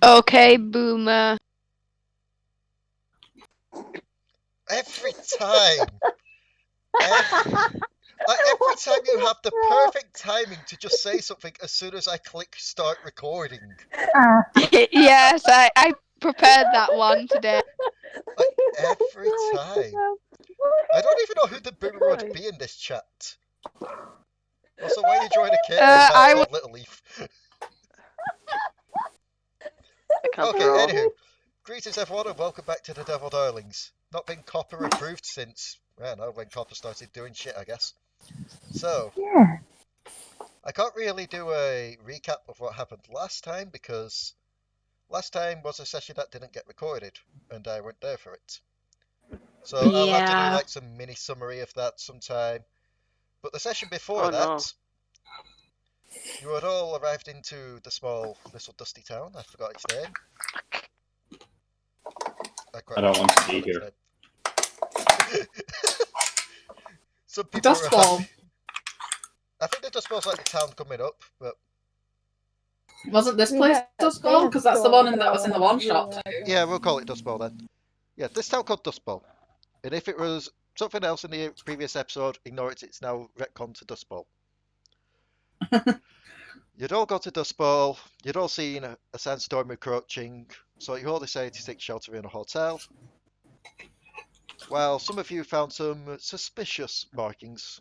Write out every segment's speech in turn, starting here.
Okay, boomer. Every time. Every time you have the perfect timing to just say something as soon as I click start recording. Yes, I prepared that one today. Like, every time. I don't even know who the boomer would be in this chat. Also, why are you drawing a kid? Little Leaf. Okay, anywho. Greetings everyone and welcome back to the Devil Darlings. Not been Copper approved since, when Copper started doing shit, I guess. So, Yeah. I can't really do a recap of what happened last time because last time was a session that didn't get recorded and I weren't there for it. So I'll have to do like some mini summary of that sometime. But the session before you had all arrived into the small little dusty town. I forgot its name. I don't want to be here. Some people Dust Bowl. I think the Dust Bowl's like the town coming up, but wasn't this place Dust Bowl? Because that's the one that was in the one shot. Yeah, we'll call it Dust Bowl then. Yeah, this town called Dust Bowl. And if it was something else in the previous episode, ignore it. It's now retconned to Dust Bowl. You'd all got to Dust Bowl. You'd all seen a sandstorm approaching, so you all decided to take shelter in a hotel. Well, some of you found some suspicious markings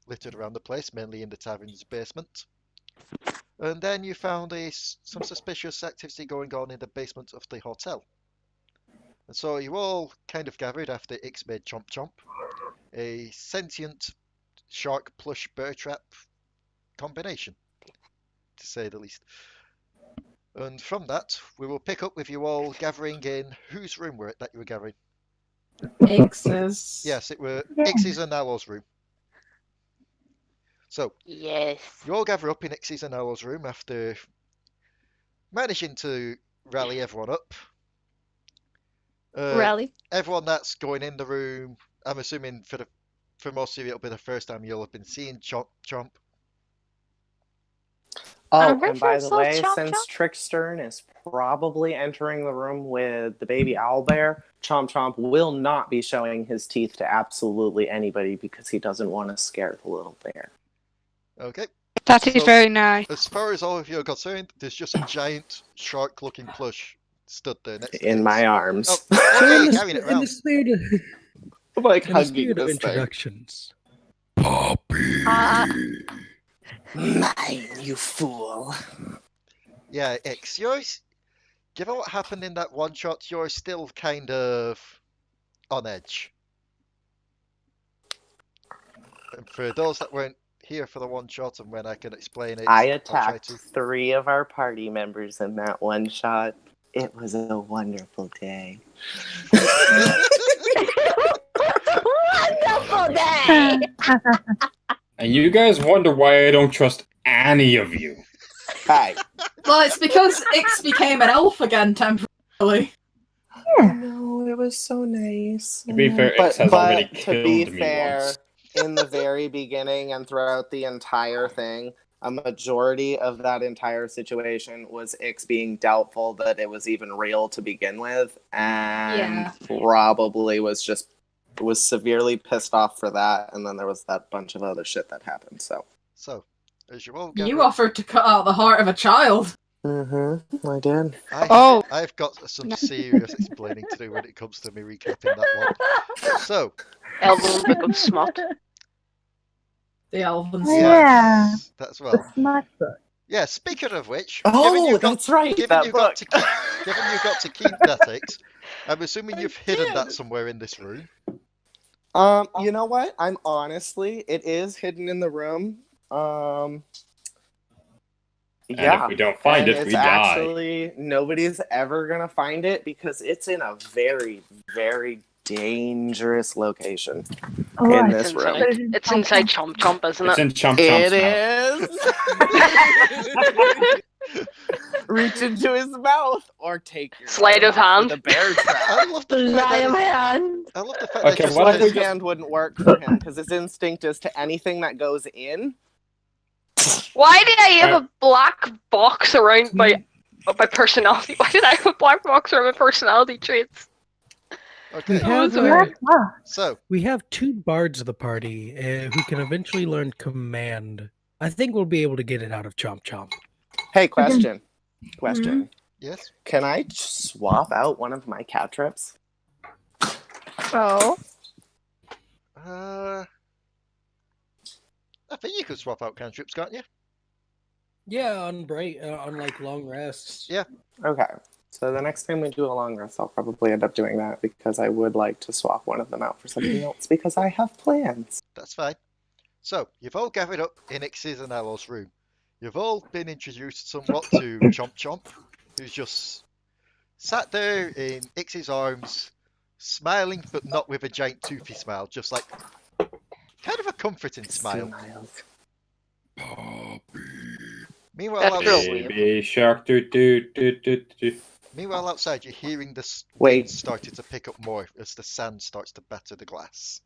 littered around the place, mainly in the tavern's basement. And then you found some suspicious activity going on in the basement of the hotel. And so you all kind of gathered after Ix made Chomp Chomp, a sentient shark plush bear trap combination, to say the least. And from that, we will pick up with you all gathering in whose room were it that you were gathering? X's. Yes, it were Ix's and Allo's room. So, yes, you all gather up in Ix's and Allo's room after managing to rally everyone up. Raali. Everyone that's going in the room, I'm assuming for most of you it'll be the first time you'll have been seeing Chomp Chomp. Oh, and by the way, since Trickstem is probably entering the room with the baby owlbear, Chomp Chomp will not be showing his teeth to absolutely anybody because he doesn't want to scare the little bear. Okay. That is very nice. As far as all of you are concerned, there's just a giant shark-looking plush stood there next to in my arms. Oh, carrying it around. In the spirit of, like in hugging the spirit of this introductions. Poppy! Mine, you fool. Yeah, Ix, given what happened in that one shot, you're still kind of on edge. And for those that weren't here for the one shot and when I can explain it, I attacked 3 of our party members in that one shot. It was a wonderful day. Wonderful day! And you guys wonder why I don't trust any of you. Hi. Well, it's because Ix became an elf again temporarily. Yeah. No, it was so nice. To be fair, Ix has already killed me once. In the very beginning and throughout the entire thing, a majority of that entire situation was Ix being doubtful that it was even real to begin with, and probably was severely pissed off for that, and then there was that bunch of other shit that happened, so. As you all You offered to cut out the heart of a child. Mm-hmm, I did. I've got some serious explaining to do when it comes to me recapping that one. So. Elven becomes smart. The elven Yeah. That's well. The smart book. Yeah, speaking of which, that's right. Given you got to keep that, Ix, I'm assuming you've hidden that somewhere in this room. You know what? It is hidden in the room. And if we don't find it, we die. Actually, nobody's ever gonna find it because it's in a very, very dangerous location in this room. It's inside Chomp Chomp, isn't it? It's in Chomp Chomp's is. Reach into his mouth or take your sleight of hand. The bear trap. I love the sleight of hand. I love the fact that sleight of hand wouldn't work for him because his instinct is to anything that goes in. Why did I have a black box around my Oh, my personality. Why did I have a black box for my personality traits? We Okay, have so we have 2 bards of the party who can eventually learn command. I think we'll be able to get it out of Chomp Chomp. Hey, question. Question. yes. Can I swap out one of my cantrips? Oh. I think you could swap out cantrips, can't you? Yeah, on like long rests. Yeah. Okay. So the next time we do a long rest, I'll probably end up doing that because I would like to swap one of them out for something else because I have plans. That's fine. So, you've all gathered up in Ix's and Allo's room. You've all been introduced somewhat to Chomp Chomp, who's just sat there in Ix's arms, smiling but not with a giant toothy smile, just like kind of a comforting smile. Poppy. Meanwhile, Petru. outside, Baby shark, do do do do do. meanwhile, outside, you're hearing the Wait. wind starting to pick up more as the sand starts to batter the glass.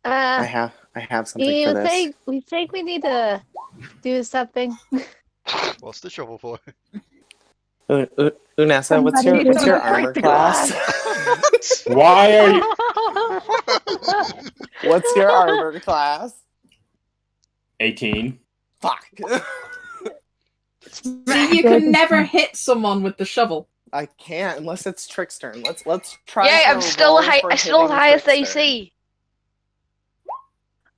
I have something you for this. think we need to do something? What's the shovel for? Unessa, what's your armor class? Why are you? What's your armor class? 18. Fuck. See, you can never hit someone with the shovel. I can't unless it's Trickster. Let's try. Yeah, for I'm a still roll high. for I still hitting highest Trickster. AC.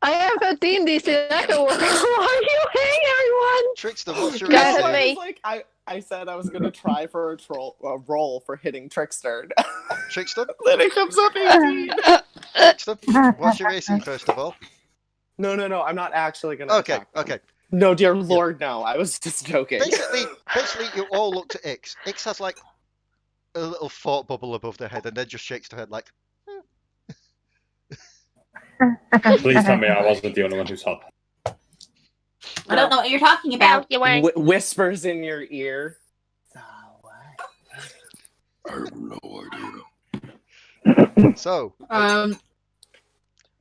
I have 15 DC. That could work. Why are you hitting everyone? Trickster, what's your Guys, AC? me. I was like, I said I was gonna try for a roll for hitting Trickster. Trickster? Then it comes up 18. Trickster? What's your AC, first of all? No, I'm not actually gonna. Okay, attack them. okay. No, dear lord, no. I was just joking. Basically, you all look to Ix. Ix has like a little thought bubble above their head and then just shakes their head like, Please tell me I wasn't the only one who saw that. I don't know what you're talking about. You weren't. Whispers in your ear. So what? I have no idea. so.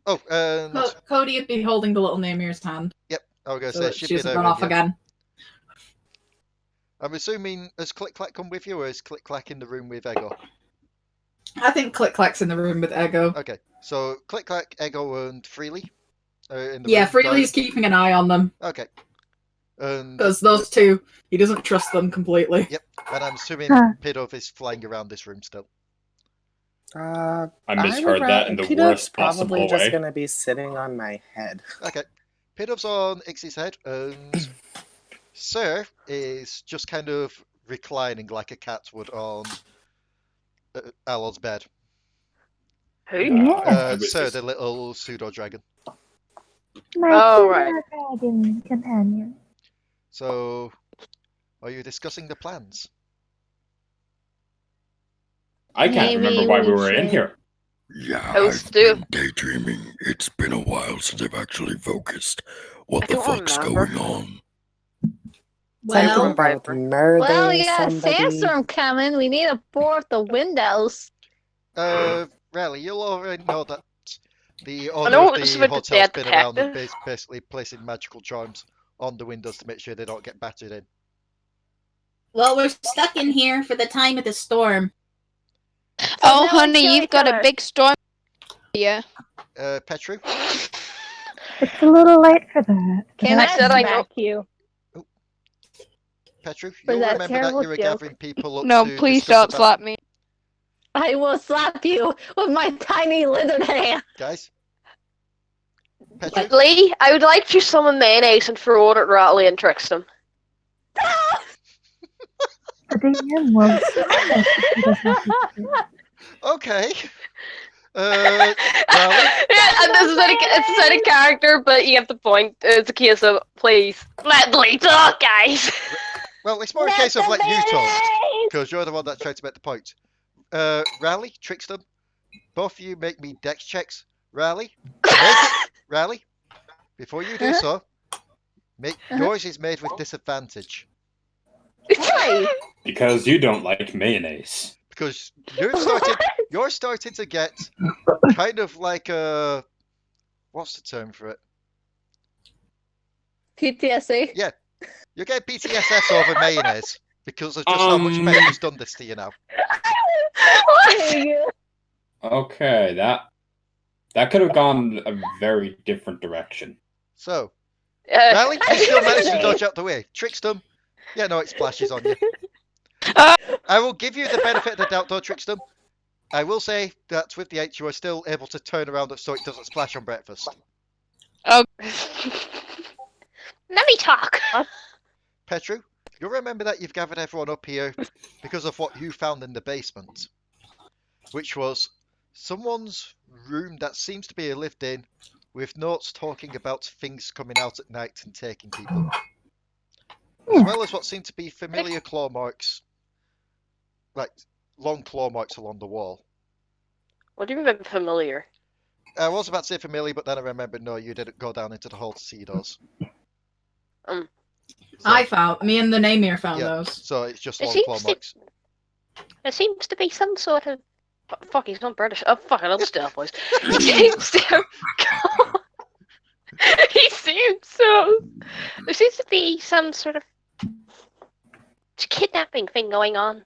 Co- And Cody would be holding the little Namir's hand, I was gonna so say that she'd she be doesn't there. run off with you. again. I'm assuming has Click Clack come with you, or is Click Clack in the room with Ego? I think Click Clack's in the room with Ego. Okay, so Click Clack, Ego, and Freely are in the Yeah, room. Freely's keeping an eye on them Okay. And because those two, he doesn't trust them completely. yep, and I'm assuming Pidove is flying around this room still. I misheard that in the Peanut's worst probably possible just way. gonna be sitting on my head. Okay, Pidove's on Ix's head, and Sir is just kind of reclining like a cat would on Allo's bed. Who? I was Sir, just- the little pseudo dragon. Oh, right. Dragon companion. So, are you discussing the plans? I can't Maybe remember why we we were in should- here. Yeah, Host I've do. been daydreaming. It's been a while since I've actually focused. What I the don't fuck's remember. going on? Something Well, about murdering Well, you got a somebody. sandstorm coming. We need to board the windows. Raali, you'll already know that the owner know of it was the about the hotel's dead been around and detective. basically placing magical charms on the windows to make sure they don't get battered in. well, we're stuck in here for the time of the storm. Oh, now we honey, kill you've each got a other. big storm. Yeah. Petru? It's a little late for that. Can I I said I know- smack you? Petru, For you'll that remember that terrible you were joke. gathering people up No, to please discuss stop about... slap me. I will slap you with my tiny lizard hand. Guys? Petru? Leigh, I would like to summon mayonnaise and throw it at Raali and Trickstem. The DM will silence if he does not do it. Okay. Raali? Yeah, and this is it's a set of character, but you have to point. It's a case of please let Leigh talk, guys. Well, it's more a case of let you talk, because you're the one that tried to make the point. Raali, Trickstem, both of you make me dex checks. Raali, Raali, before you do so, yours is made with disadvantage. Why? Because you don't like mayonnaise. Because you're starting to get kind of like what's the term for it? PTSD. Yeah, You're getting PTSS over mayonnaise because of just how much Petru's done this to you now. Okay, that could have gone a very different direction. So, Raali, you still managed to dodge out the way. Trickstem, yeah, no, it splashes on you. I will give you the benefit of the doubt, though, Trickstem. I will say that with the 8, you are still able to turn around so it doesn't splash on breakfast. Oh. Let me talk. Petru, you'll remember that you've gathered everyone up here because of what you found in the basement, which was someone's room that seems to be lived in, with notes talking about things coming out at night and taking people, as well as what seemed to be familiar claw marks, like long claw marks along the wall. What do you mean by familiar? I was about to say familiar, but then I remembered, no, you didn't go down into the hall to see those. Me and the Namr found those. So it's just It long seems claw to- marks. There seems to be some sort of. Fuck, he's not British. Oh, fuck it, I'll just do that, boys. He seems to. He seems so. There seems to be some sort of kidnapping thing going on.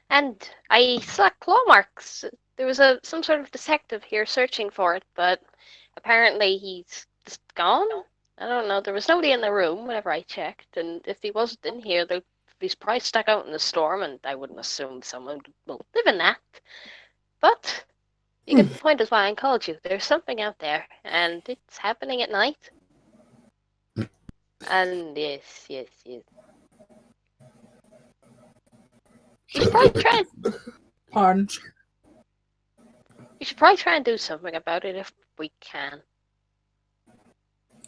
And I saw claw marks. There was some sort of detective here searching for it, but apparently he's just gone. I don't know. There was nobody in the room whenever I checked, and if he wasn't in here, he's probably stuck out in the storm, and I wouldn't assume someone will live in that. But you get the point is why I called you. There's something out there, and it's happening at night. And yes. You should probably try. Pardon. You should probably try and do something about it if we can.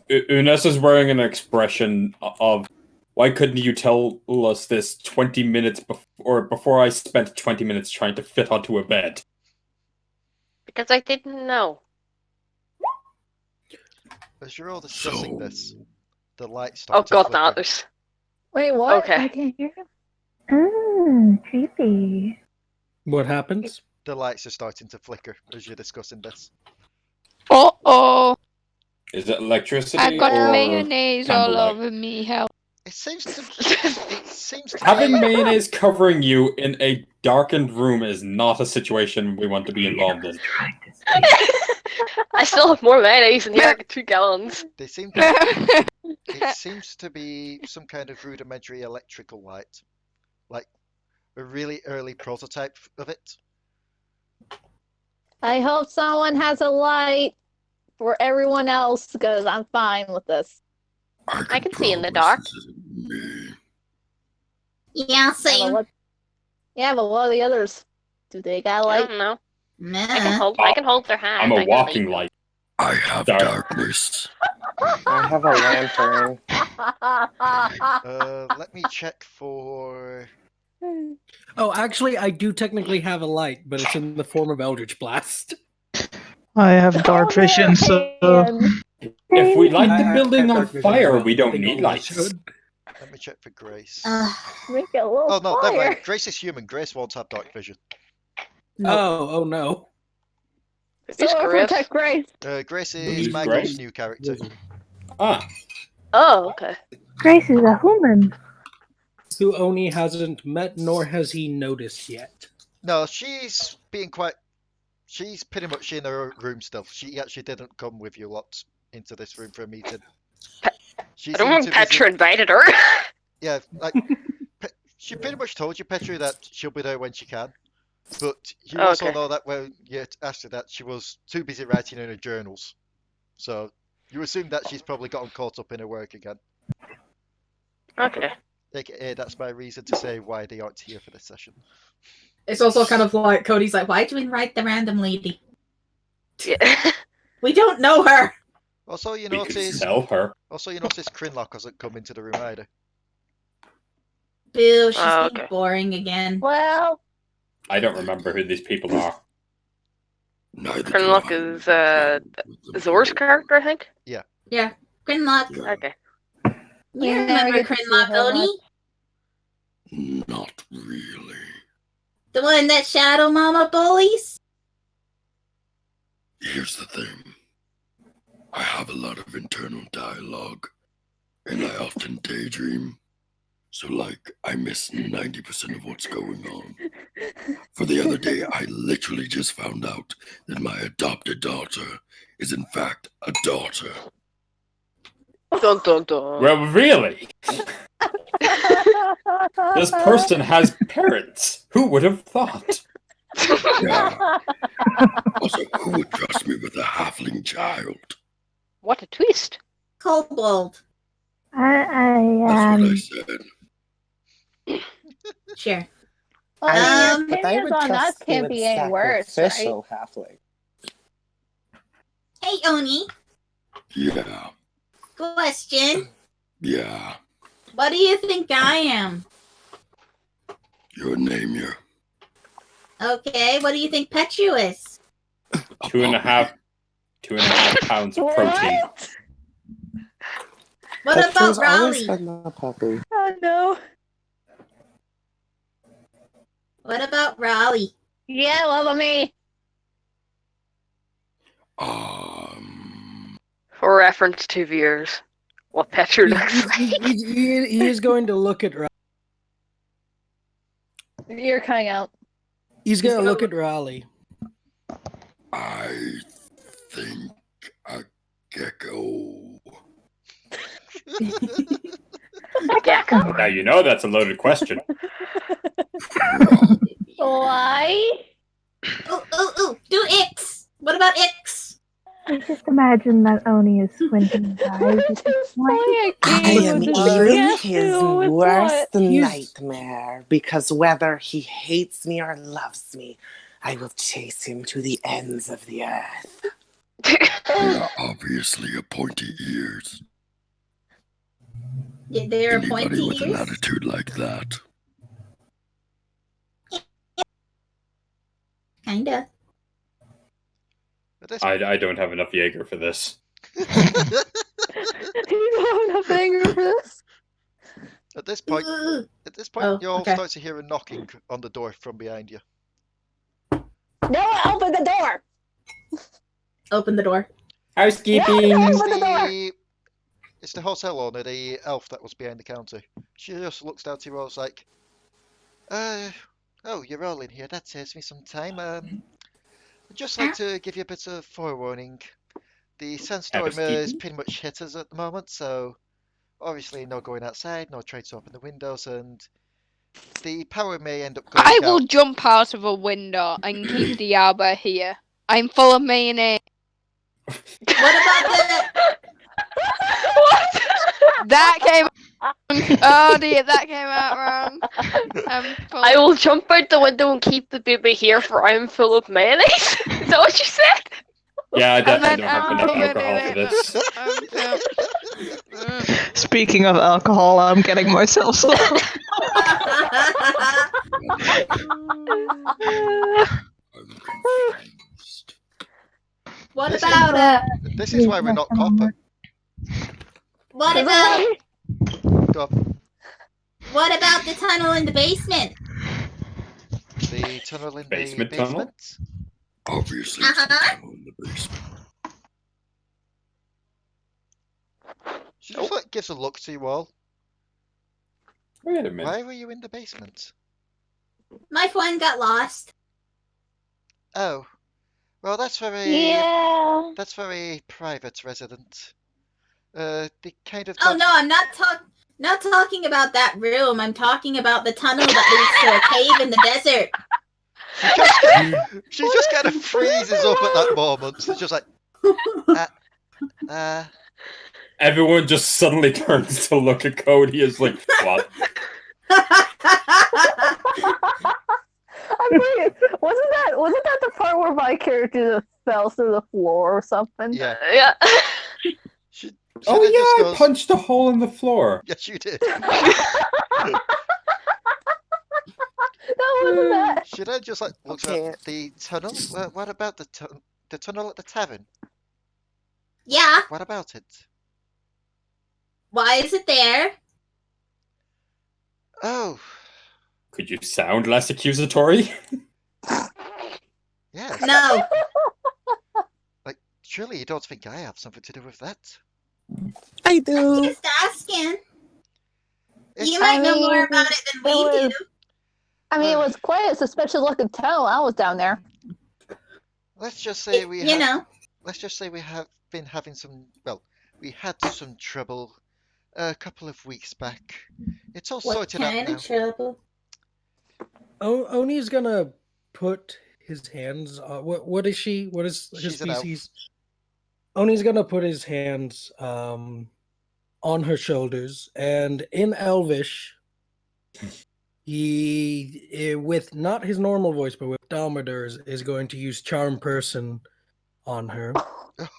Unessa's wearing an expression of, why couldn't you tell us this 20 minutes before I spent 20 minutes trying to fit onto a bed? Because I didn't know. As you're all discussing this, the lights Oh start to god, flicker. no, there's... Wait, what? Okay. I can't hear him. Creepy. What happens? The lights are starting to flicker as you're discussing this. Uh-oh. Is it electricity I've got or mayonnaise all candlelight? over me. Help. It seems to Having be... mayonnaise covering you in a darkened room is not a situation we want to be involved in. I still have more mayonnaise in here, I got 2 gallons. They seem to... It seems to be some kind of rudimentary electrical light. Like a really early prototype of it. I hope someone has a light for everyone else, because I'm fine with this. I can see in the dark. Yeah, same. Yeah, but what are the others? Do they got I light? don't know. Nah. I can hold their hand. I'm I a can walking lead. light. I have darkness. I have a lantern. Let me check for... Oh, actually, I do technically have a light, but it's in the form of Eldritch Blast. I have dark vision, so If we light the I building have on dark vision fire, as well. we I don't think need all lights. should. Let me check for Grace. Make it a little Oh no, never fire. mind. Grace is human. Grace won't have dark vision. Oh no. Who's So Griff? protect Grace. Grace is Who's Michael's Grace? new character. Ah, Oh, okay. Grace is a human. Who Oni hasn't met, nor has he noticed yet. No, she's being quite... She's pretty much in her room still. She actually didn't come with you lot into this room for a meeting. She I don't seemed think too Petra busy... invited her. Yeah, like... She pretty much told you, Petru, that she'll be there when she can. But you also Okay. know that when you asked her that, she was too busy writing in her journals. So you assume that she's probably gotten caught up in her work again. Okay. AKA, that's my reason to say why they aren't here for this session. It's also kind of like Cody's like, why'd you invite the random lady? Yeah. We don't know her. Also, you we could notice... sell her. Also, you notice Krinlok hasn't come into the room either. Boo, she's Oh, being okay. boring again. Well, I don't remember who these people are. Neither do Krinlok I. is Zor's character, I think. Yeah, Krinlok. Okay. You We never remember get to see Krinlok, her Cody? Not really. The one that Shadow Mama bullies? Here's the thing. I have a lot of internal dialogue, and I often daydream. So, like, I miss 90% of what's going on. For the other day, I literally just found out that my adopted daughter is in fact a daughter. Dun dun dun. Well, really? This person has parents. Who would have thought? Yeah. Also, who would trust me with a halfling child? What a twist. Kobold. That's what I said. Sure. Well, I mean, your But I opinions would on us trust you can't with be any worse, right? sacrificial halfling. Hey, Oni. Yeah. Question. Yeah. What do you think I am? You're a Namr. Okay, what do you think Petru is? 2.5 pounds of protein. What about always Raali? been the puppy. Oh no. What about Raali? Yeah, love of me. For reference to viewers, what Petru looks like. He is going to look at. You're cutting out. He's going to look at Raali. I think a gecko. Now you know that's a loaded question. Why? Ooh, do X. What about X? I just imagine that Oni is squinting his eyes. It's just like, I am even his worst He's- nightmare, because whether he hates me or loves me, I will chase him to the ends of the earth. There are obviously a pointy ears. Yeah, there are Anybody pointy with an ears. attitude like that. Kinda. I don't have enough Jaeger for this. You don't have enough anger for this? At this point, Oh, you all okay. start to hear a knocking on the door from behind you. No, open the door! Open the door. Housekeeping. It's the hotel owner, the elf that was behind the counter. She just looks down to you all like, oh, you're all in here. That saves me some time. I'd just like to give you a bit of forewarning. The sandstorm has pretty much hit us at the moment, so obviously no going outside, no trying to open the windows, and the power may end up going I will out. jump out of a window and keep the arbor here. I'm full of mayonnaise. What about the... That came wrong. Oh dear, that came out wrong. I will jump out the window and keep the baby here, for I'm full of mayonnaise. Is that what you said? Yeah, I definitely meant don't have enough alcohol for this. Speaking of alcohol, I'm getting myself some. What about This is why we're not copper. What about Go on. what about the tunnel in the basement? The tunnel in Basement the tunnel? basement. Obviously, it's the tunnel in the basement. She just like gives a look to you all. Wait a minute. Why were you in the basement? My phone got lost. Oh, well, that's very Yeah. that's very private, resident. The kind of Oh no, I'm not talking about that room. I'm talking about the tunnel that leads to a cave in the desert. She just kind of freezes up at that moment. It's just like, Everyone just suddenly turns to look at Cody as like, what? I mean, wasn't that the part where my character just fell through the floor or something? Yeah. Yeah. Oh then just yeah, goes- I punched a hole in the floor. Yes, you did. That wasn't that. She then just like looks at the tunnel. What about the tunnel at the tavern? Yeah. What about it? Why is it there? Oh, Could you sound less accusatory? yes. No. Like, surely you don't think I have something to do with that? I do. Just asking. It's, You might know more about it than we do. I mean, it was quite a suspicious looking tunnel. I was down there. let's just say we You have. know. Let's just say we have been having some. Well, we had some trouble a couple of weeks back. It's all What sorted out kind now. of trouble? Oni's gonna put his hands. What is she? What is her She's an elf. species? Oni's gonna put his hands on her shoulders, and in Elvish, he, with not his normal voice, but with Damadur's, is going to use Charm Person on her.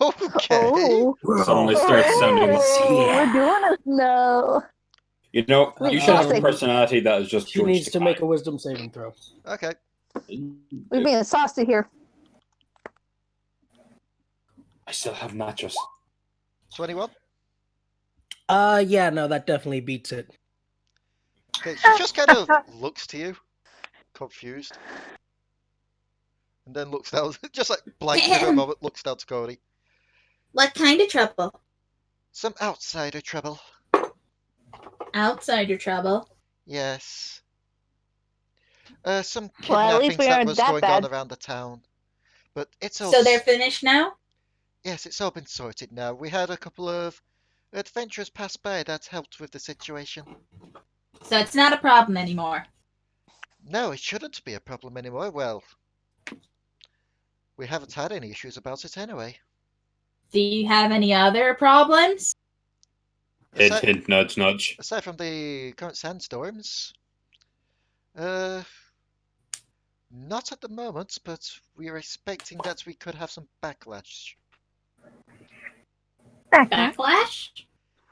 Okay. Oh. Suddenly starts sounding. We're doing it now. You know, Wait, you should have a saucy. personality that is just She George needs the to make a Guy. Wisdom saving throw. Okay. We're being saucy here. I still have mattress. 21. Yeah, no, that definitely beats it. Okay, she just kind of looks to you, confused, and then looks down, just like blanks for a moment, looks down to Codi. What kind of trouble? Some outsider trouble. Outsider trouble. Yes. Some Well, at least kidnappings we that aren't was that going bad. on around the town. But it's all... So they're finished now? Yes, it's all been sorted now. We had a couple of adventurers pass by that helped with the situation. So it's not a problem anymore. No, it shouldn't be a problem anymore. Well, we haven't had any issues about it anyway. Do you have any other problems? Hint, hint, nudge, nudge. Aside from the current sandstorms, not at the moment, but we are expecting that we could have some backlash. Backlash?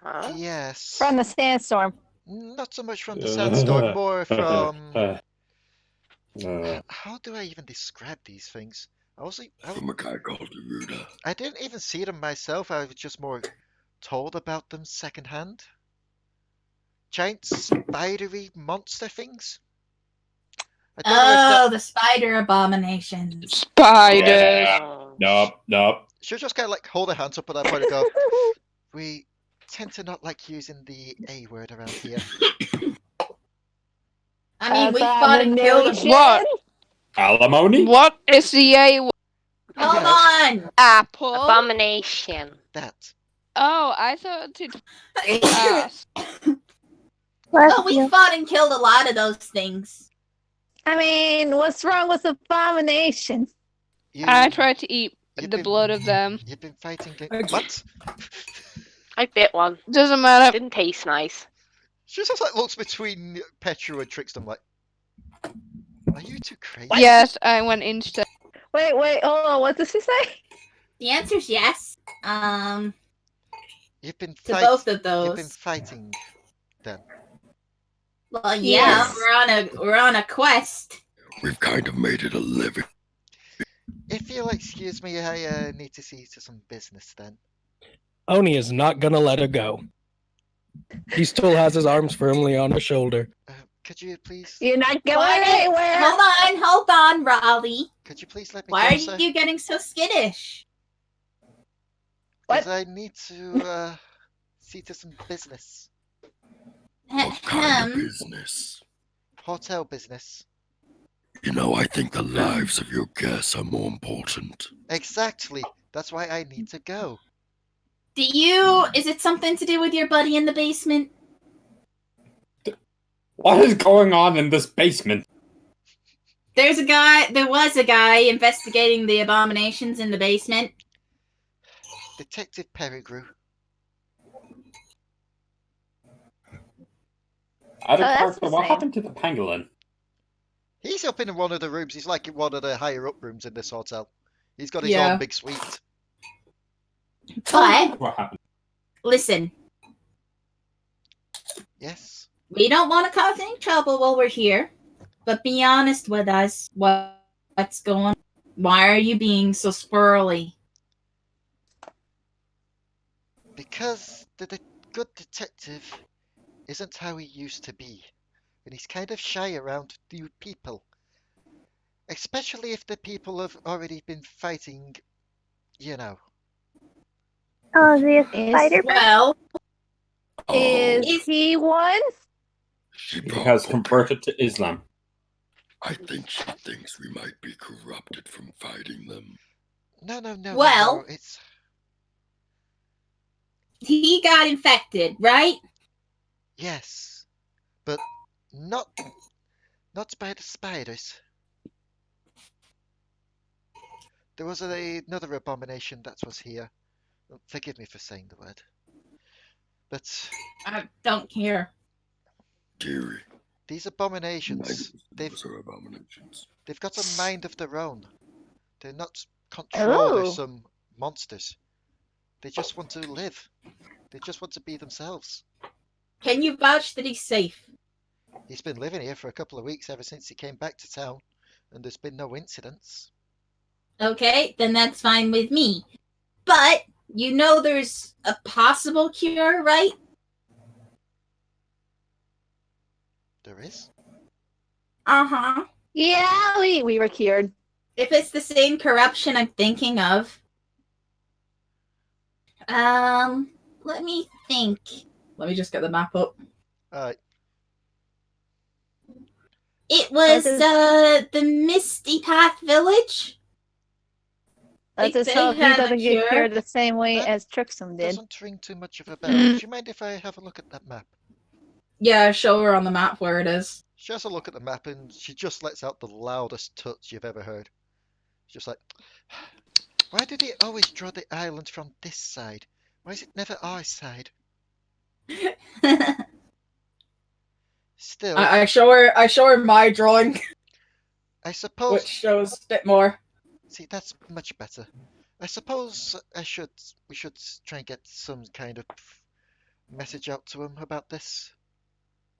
Huh? Yes. From the sandstorm. Not so much from the sandstorm, more from... How do I even describe these things? From a guy called Ruda. I didn't even see them myself, I was just more told about them secondhand. Giant spidery monster things? I don't know if that... the spider abominations. Spiders. Yeah. Nope. She'll just kind of like hold her hands up at that point and go, we tend to not like using the A word around here. I mean, we fought and killed them. What? Alimony? What is the A? Hold on! Apple? Abomination. That. Oh, I thought it ass. Well, we fought and killed a lot of those things. I mean, what's wrong with abomination? I tried to eat the blood of them. You've been fighting... What? I bit one. Doesn't matter. Didn't taste nice. She just like looks between Petru and Trickstem like, are you two crazy? Yes, I went insta. Wait, hold on. What did she say? The answer's yes. You've been to both of those. You've been fighting them. Well, yeah, Yes. we're on a quest. We've kind of made it a living. If you'll excuse me, I need to see to some business then. Oni is not gonna let her go. He still has his arms firmly on her shoulder. Could you please... You're not going anywhere. Hold on, Raali. Could you please let me Why go, are sir? you getting so skittish? Because I need to see to some business. What kind of business? Hotel business. You know, I think the lives of your guests are more important. Exactly. That's why I need to go. Is it something to do with your buddy in the basement? What is going on in this basement? There was a guy investigating the abominations in the basement. Detective Petru. Out of that's character, the what same. happened to the pangolin? He's up in one of the rooms. He's like in one of the higher up rooms in this hotel. He's got his Yeah. own big suite. But What happened? listen, Yes. we don't want to cause any trouble while we're here. But be honest with us. What's going on? Why are you being so squirrely? Because the good detective isn't how he used to be. And he's kind of shy around new people. Especially if the people have already been fighting, you know. Oh, the spider? Well, Is he one? She He has probably. converted to Islam. I think she thinks we might be corrupted from fighting them. No. Well- It's He got infected, right? yes, but not by the spiders. There was another abomination that was here. Forgive me for saying the word, but I don't care. Dearie, these abominations, 90% of they've us are abominations. got a mind of their own. They're not controlled by Oh. some monsters. They just want to live. They just want to be themselves. Can you vouch that he's safe? He's been living here for a couple of weeks ever since he came back to town, and there's been no incidents. Okay, then that's fine with me. But you know there's a possible cure, right? There is? Uh-huh. Yeah, we were cured. If it's the same corruption I'm thinking of. Let me think. Let me just get the map up. Alright. It was That the Misty Path Village. Let's They just hope he had a doesn't get cure. cured the same way That as Trickstem did. Doesn't ring too much of a bell. Do you mind if I have a look at that map? Yeah, show her on the map where it is. She has a look at the map and she just lets out the loudest tuts you've ever heard. She's just like, why do they always draw the island from this side? Why is it never our side? Still, I show her my drawing, I suppose. which shows a bit more. See, that's much better. I suppose we should try and get some kind of message out to him about this.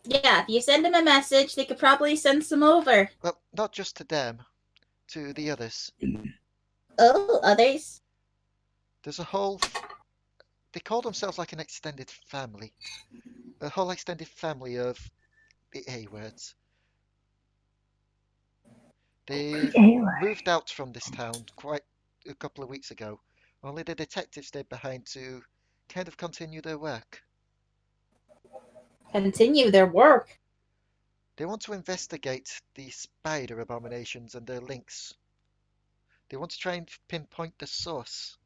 Yeah, if you send him a message, they could probably send some over. Well, not just to them, to the others. Oh, others? There's a whole. They call themselves like an extended family. A whole extended family of the A words. They've moved out from this town quite a couple of weeks ago. Only the detectives stayed behind to kind of continue their work. Continue their work. They want to investigate the spider abominations and their links. They want to try and pinpoint the source.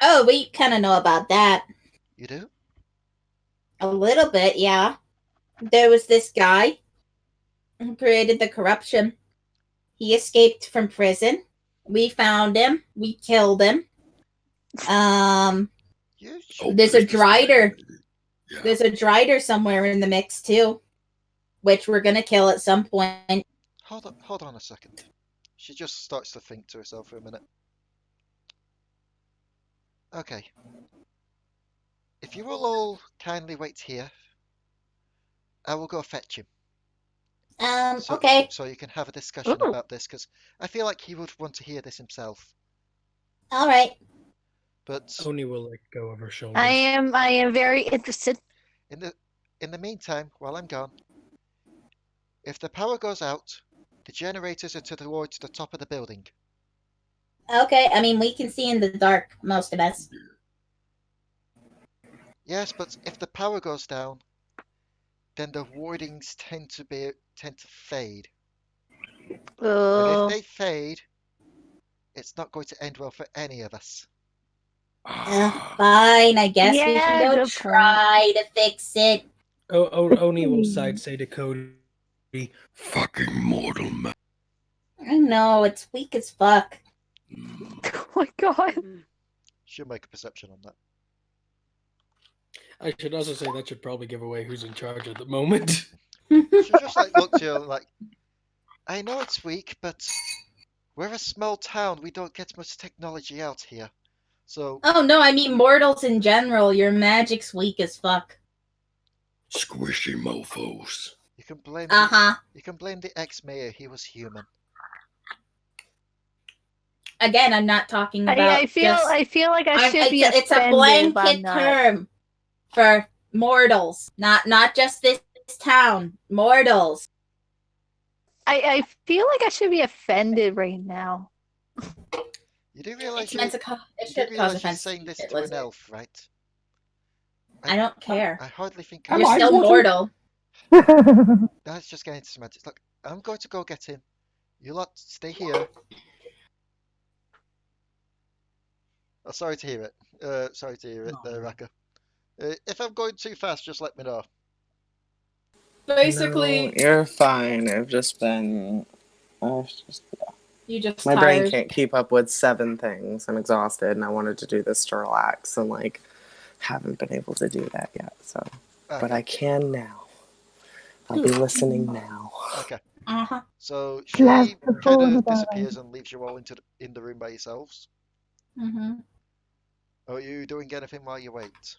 Oh, we kind of know about that. You do? A little bit, yeah. There was this guy who created the corruption. He escaped from prison. We found him. We killed him. You There's a drider. Yeah. There's a drider somewhere in the mix too, which we're gonna kill at some point. Hold on a second. She just starts to think to herself for a minute. Okay. If you will all kindly wait here, I will go fetch him. Okay. So you can have a discussion Ooh. about this, because I feel like he would want to hear this himself. All right. But Oni will let go of her shoulders. I am very interested. in the meantime, while I'm gone, if the power goes out, the generators are towards the top of the building. Okay. I mean, we can see in the dark, most of us. Yes, but if the power goes down, then the wardings tend to fade. And Oh. if they fade, it's not going to end well for any of us. Fine. I guess we Yeah, can go good try to fix it. Oni will side say to Cody, Fucking mortal man. I know, it's weak as fuck. Oh my god. She'll make a perception on that. I should also say that should probably give away who's in charge at the moment. She just like looked at you and like, I know it's weak, but we're a small town. We don't get much technology out here. So Oh no, I mean mortals in general. Your magic's weak as fuck. Squishy mofos. you can blame you can blame the ex-mayor. He was human. Again, I'm not talking about. I feel like I should be It's a offended, but I'm blanket not. term for mortals, not just this town. Mortals. I feel like I should be offended right now. You do realize It's meant to you it do should cause realize you're offense. saying this It to an wasn't. elf, right? I don't care. I hardly think Am You're I still mortal? mortal. That's just getting into semantics. Look, I'm going to go get him. You lot stay here. Oh, sorry to hear it. Sorry to hear it, Raka. If I'm going too fast, just let me know. Basically, No, you're fine. I've just been. you just My brain tired. can't keep up with 7 things. I'm exhausted, and I wanted to do this to relax, and like, haven't been able to do that yet. So, but Okay. I can now. I'll be listening now. Okay. Uh-huh. So Blast she the kind fool in of the disappears and leaves you all in the room by yourselves. Mm-hmm. Are you doing anything while you wait?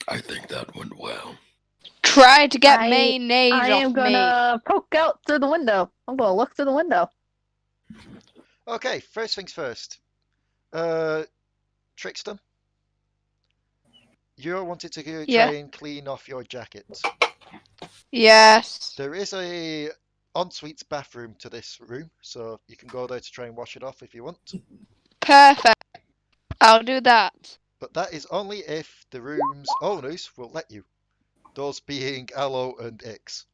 I think that went well. Try to get I mayonnaise am off me. gonna poke out through the window. I'm gonna look through the window. Okay, first things first. Trickstem, you wanted to try Yeah. and clean off your jacket. Yes. There is a ensuite bathroom to this room, so you can go there to try and wash it off if you want. Perfect. I'll do that. But that is only if the room's owners will let you. Those being Allo and Ix.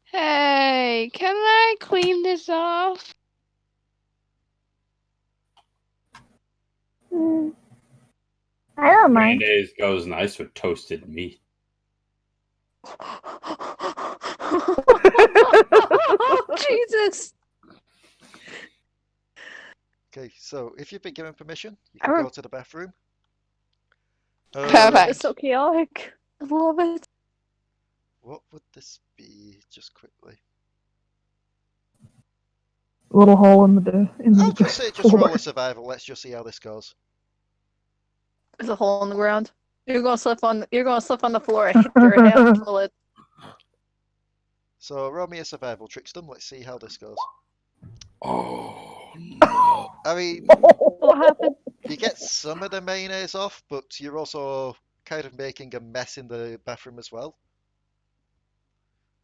Hey, can I clean this off? I don't mind. Mayonnaise goes nice with toasted meat. Jesus! Okay, so if you've been given permission, you can go to the bathroom. Perfect. It's so chaotic. I love it. What would this be, just quickly? Little hole in the I'll just say just floor. roll a survival. Let's just see how this goes. There's a hole in the ground. You're gonna slip on the floor and hit your head and kill it. So roll me a survival, Trickstem. Let's see how this goes. Oh no. I mean, What happened? you get some of the mayonnaise off, but you're also kind of making a mess in the bathroom as well.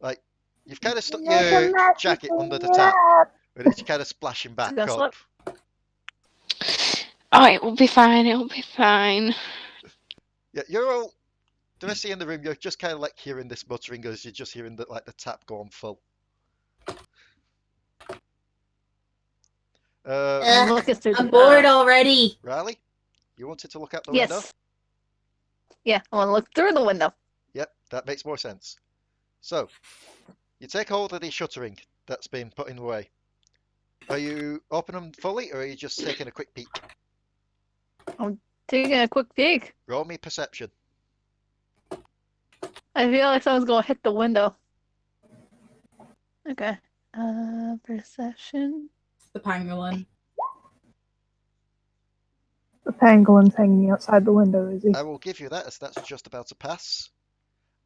Like, you've kind of stuck your jacket under the tap, and it's kind of splashing back gonna up. slip. Oh, it will be fine. It will be fine. Yeah, you're all. The rest of you in the room, you're just kind of like hearing this muttering as you're just hearing the tap go on full. I'm bored already. Raali, you wanted to look out the window? Yes. Yeah, I want to look through the window. Yep, that makes more sense. So, you take hold of the shuttering that's been put in the way. Are you opening them fully, or are you just taking a quick peek? I'm taking a quick peek. Roll me perception. I feel like someone's gonna hit the window. Okay. Perception. It's the pangolin. The pangolin's hanging outside the window, is he? I will give you that, as that's just about to pass.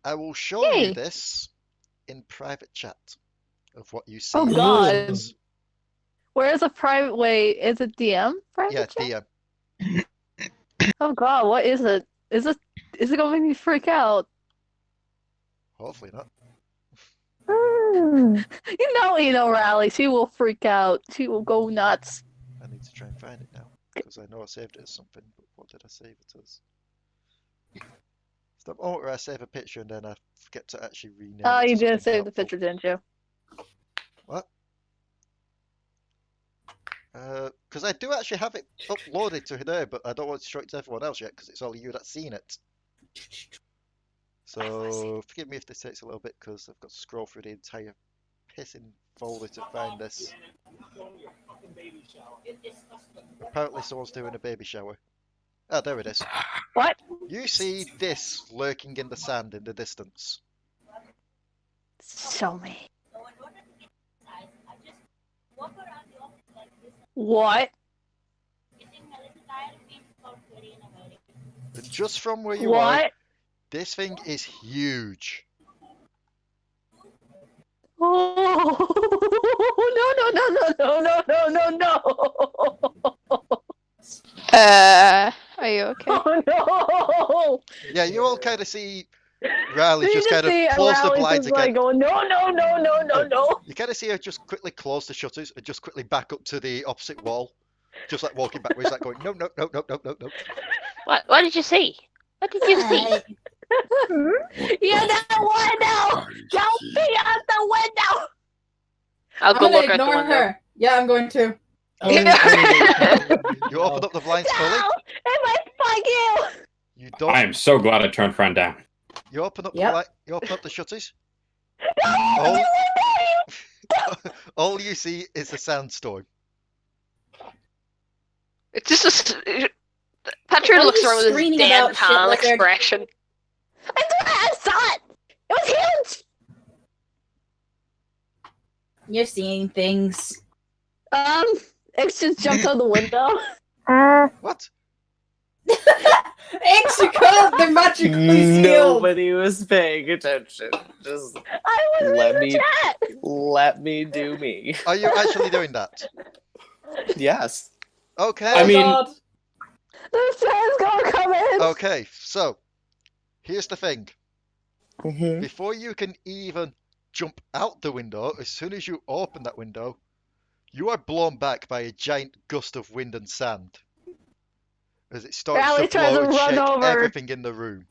I will show you this in private chat of what you see. Oh in God. visions. Where is a private way? Is it DM? Private Yeah, chat? DM. Oh God, what is it? Is it gonna make me freak out? Hopefully not. You know, Raali. She will freak out. She will go nuts. I need to try and find it now, because I know I saved it as something, but what did I save it as? Stop. Oh, I save a picture and then I forget to actually rename Oh, it to you did something save the helpful. picture, didn't you? What? Because I do actually have it uploaded to there, but I don't want to show it to everyone else yet, because it's only you that's seen it. So forgive me if this takes a little bit, because I've got to scroll through the entire pissing folder to find this. Apparently someone's doing a baby shower. Ah, there it is. What? You see this lurking in the sand in the distance. Show me. What? And just from where you are, What? this thing is huge. Oh no! Are you okay? Oh no! Yeah, you all kind of see Raali You just kind of see close the Raali blinds just like again. going, no! You kind of see her just quickly close the shutters and just quickly back up to the opposite wall. Just like walking backwards, like going, no. What did you see? What did you see? You don't window! Don't be out the window! I'll I'm go gonna look out the ignore window. her. Yeah, I'm going to. You open up the blinds fully. No! It might fuck you! You don't. I am so glad I turned Fran down. You open up Yep. you open up the shutters. No! All you see is a sandstorm. It's just Petru What are looks you around with his screaming about, deadpan shit lizard? expression. I saw it! It was huge! You're seeing things. X just jumped out the window. What? X, you can't! They're magically sealed! Nobody was paying attention. Just I was let in me the chat! let me do me. Are you actually doing that? Yes. Okay. I mean, God. The sun's gonna come in. Okay, so here's the thing. Mm-hmm. Before you can even jump out the window, as soon as you open that window, you are blown back by a giant gust of wind and sand. As it starts Raali to tries blow to and run shake over. everything in the room.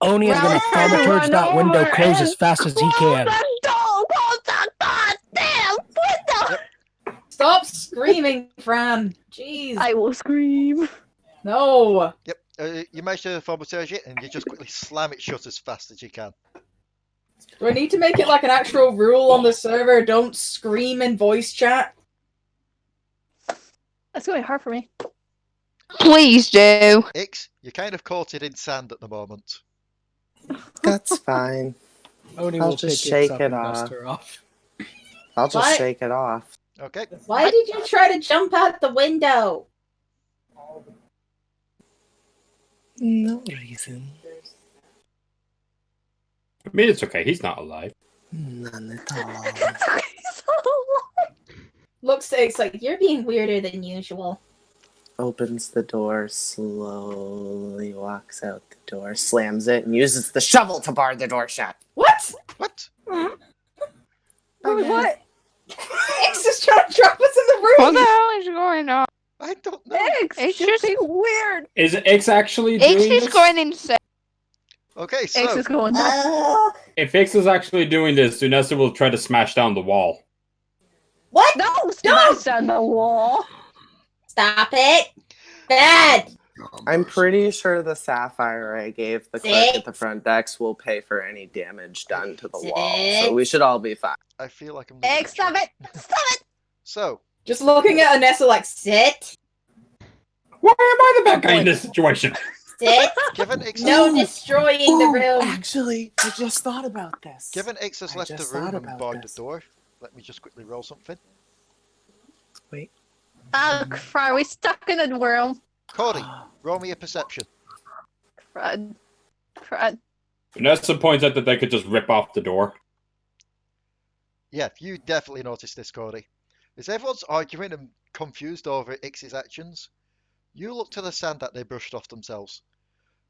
Oni is going to Raali tries to thaumaturge run that window over close and as fast as he Close can. the door! Close the goddamn window! Yep. Stop screaming, Fran. Jeez. I will scream. No. Yep, you manage to thaumaturge it and you just quickly slam it shut as fast as you can. Do I need to make it like an actual rule on the server? Don't scream in voice chat? That's going to be hard for me. Please do. Ix, you're kind of coated in sand at the moment. That's fine. Oni I'll will just pick shake Ix up it and dust off. her off. I'll just What? shake it off. Okay. Why did you try to jump out the window? No reason. I mean, it's okay. He's not alive. None at all. Looks to X like you're being weirder than usual. Opens the door, slowly walks out the door, slams it, and uses the shovel to bar the door shut. What? What? What? X is trying to drop us in the What room! the hell is going on? I don't know. X, It's you're just- being weird. Is X actually X doing is this? going insane. Okay, X so is going nuts. If X is actually doing this, Unessa will try to smash down the wall. What? No, smash down the wall. Stop it! Bad! I'm pretty sure the sapphire I gave the clerk at the front desk will pay for any damage done to the wall, so we should all be fine. I feel like I'm X, stop it! Stop it! So, Just looking at Unessa like, sit, Why am I the bad guy in this situation? sit. given Ix No destroying the Ooh, room. Actually, I just thought about this. given Ix has I left the just room thought and about barred this. the door, let me just quickly roll something. Wait. Oh, crap, are we stuck in a room? Codi, roll me a perception. Crud. Crud. Unessa points out that they could just rip off the door. Yeah, you definitely noticed this, Codi. As everyone's arguing and confused over Ix's actions, you look to the sand that they brushed off themselves,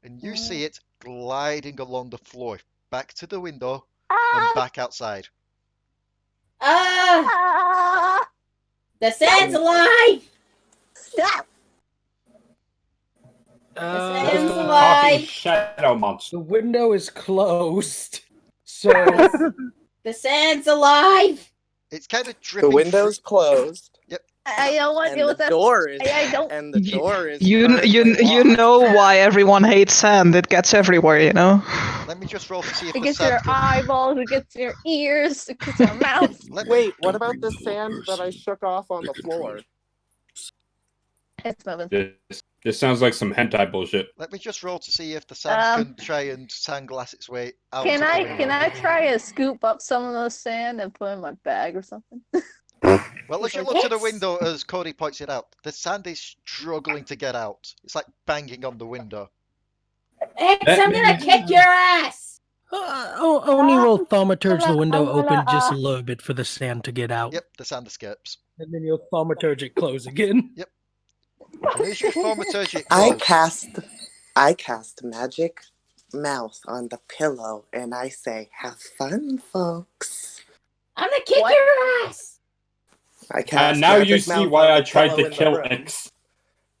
and you see it gliding along the floor, back to the window and back outside. Ah! The sand's alive! Stop! The Uh, sand's Talking alive! shadow monster. the window is closed, so The sand's alive! It's kind of The dripping. window's closed, I know what and it was. the door is. I don't. And the door is. You currently locked. know why everyone hates sand. It gets everywhere, you know. Let me just roll to see if It the gets in your sand can... eyeballs, it gets in your ears, it gets in your mouth. Let me... Wait, what Don't about bring the the whole sand that I person. shook off on the They floor? control It's moving. This sounds like some hentai bullshit. Let me just roll to see if the sand can try and sandglass its way out of the window. Can I try to scoop up some of those sand and put it in my bag or something? Well, as you look to the window, as Codi points it out, the sand is struggling to get out. It's like banging on the window. X, I'm gonna kick your ass! Oni will thaumaturge the window open just a little bit for the sand to get out. Yep, the sand escapes. And then you'll thaumaturge it close again. Yep. And as you thaumaturge it I close, cast magic mouth on the pillow, and I say, "Have fun, folks." I'm gonna kick your ass! I cast And now you magic see mouth why on I the tried pillow to in the kill room. X.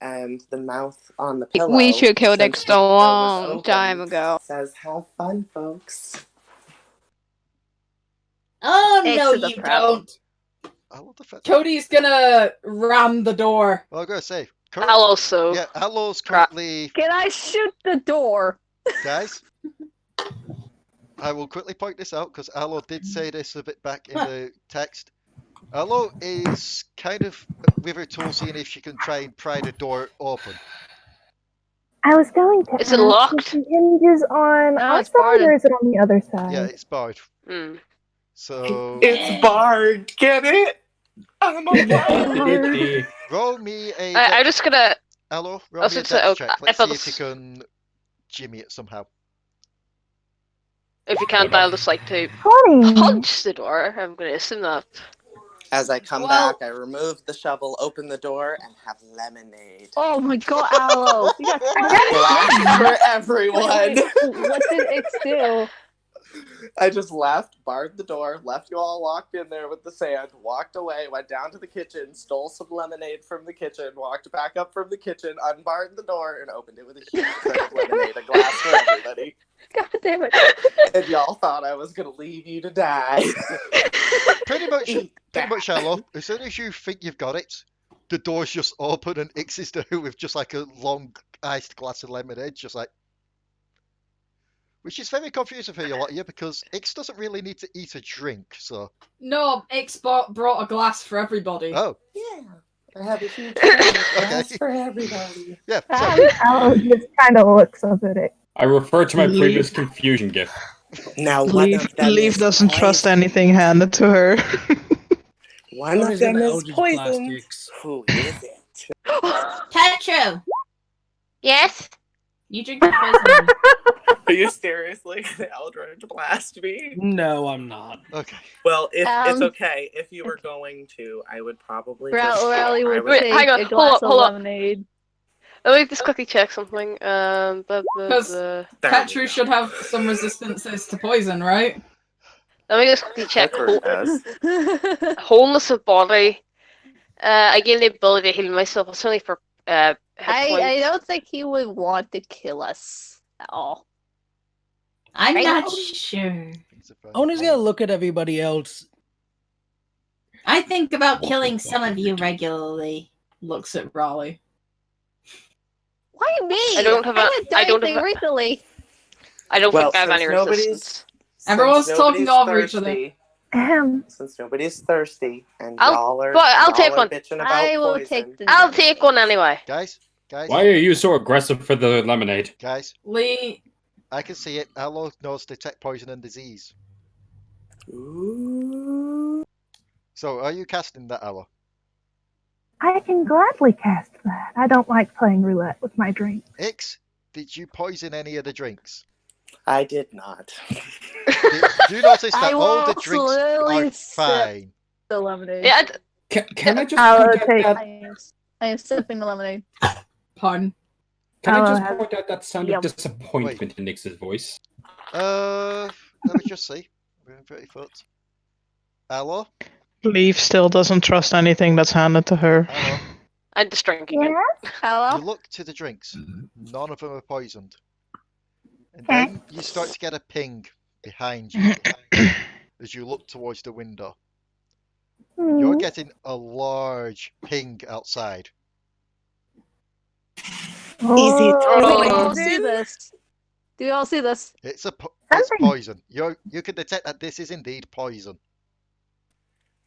and the mouth on the pillow. We should kill since Dexter the a door was long open, time ago. says, "Have fun, folks." Oh no, Exit the you problem. don't. I love the fact. Cody's gonna ram the door. Well, I gotta say, I'll also. yeah, Allo's currently. Can I shoot the door? Guys, I will quickly point this out because Allo did say this a bit back in the text. Allo is kind of with her tool seeing if she can try and pry the door open. I was going to Is ask it locked? if the hinge is on No, our it's side barred. or is it on the other side? Yeah, it's barred. Hmm. So It's barred. Get it? I'm a roll me a. I'm just gonna. Allo, roll I me a was gonna say, dex okay, check. I Let's thought see if you this- can jimmy it somehow. If you can't, I'll just like to 20. punch the door. I'm gonna assume that. As I come back, I remove the shovel, open the door, and have lemonade. Oh my god, Allo! You got Glass for everyone. Wait, what did X do? I just left, barred the door, left you all locked in there with the sand, walked away, went down to the kitchen, stole some lemonade from the kitchen, walked back up from the kitchen, unbarred the door, and opened it with a huge tray of lemonade, a glass for everybody. God damn it. And y'all thought I was going to leave you to die. Pretty much, Allo. As soon as you think you've got it, the door's just open and Ix is there with just like a long iced glass of lemonade, just like. Which is very confusing for you lot here because Ix doesn't really need to eat a drink, so. No, X brought a glass for everybody. Oh. Yeah. I have a huge glass for everybody. Yeah. Allo just kind of looks up at it. I refer to my previous confusion gift. Now, Leaf doesn't trust anything handed to her. One of them is poisoned. Who is it? Petru, Yes. you drink the poison. Are you seriously gonna Eldrich blast me? No, I'm not. Okay. Well, it's Um, okay. If you were going to, I would probably. Raali would Wait, take hang on, a glass hold up. of lemonade. Let me just quickly check something. Because Petru should have some resistances to poison, right? Let me just quickly check. Petru does. Wholeness of body. I gain the ability to heal myself. It's only for hit I points. don't think he would want to kill us at all. I'm Right? not sure. Oni's gonna look at everybody else. I think about killing some of you regularly. Looks at Raali. Why me? I don't have a- haven't done I don't anything have a- recently. I don't Well, think I have since any nobody's- resistance. Everyone's Since talking nobody's over each other. thirsty, Since nobody's thirsty and I'll y'all take are one. bitching about I will poison. take the. I'll take one anyway. Guys, Why are you so aggressive for the lemonade? guys, Leigh, I can see it. Allo knows detect poison and disease. Ooh. So, are you casting that, Allo? I can gladly cast that. I don't like playing roulette with my drink. Ix, did you poison any of the drinks? I did not. Do you notice that I all the will drinks slowly are sip fine? the lemonade. Yeah. Can I just Allo point out take- that? I am sipping the lemonade. pardon. Can I Allo just has- point out that sound Yum. of disappointment in Nix's voice? Let me just see. We're in 30 foot. Allo? Leaf still doesn't trust anything that's handed to her. Allo? I'm just drinking it. You Hello? look to the drinks. None of them are poisoned. And Okay. then you start to get a ping behind you as you look towards the window. You're getting a large ping outside. Is it Do we all poison? see this? Do we all see this? It's it's Something. poison. You can detect that this is indeed poison.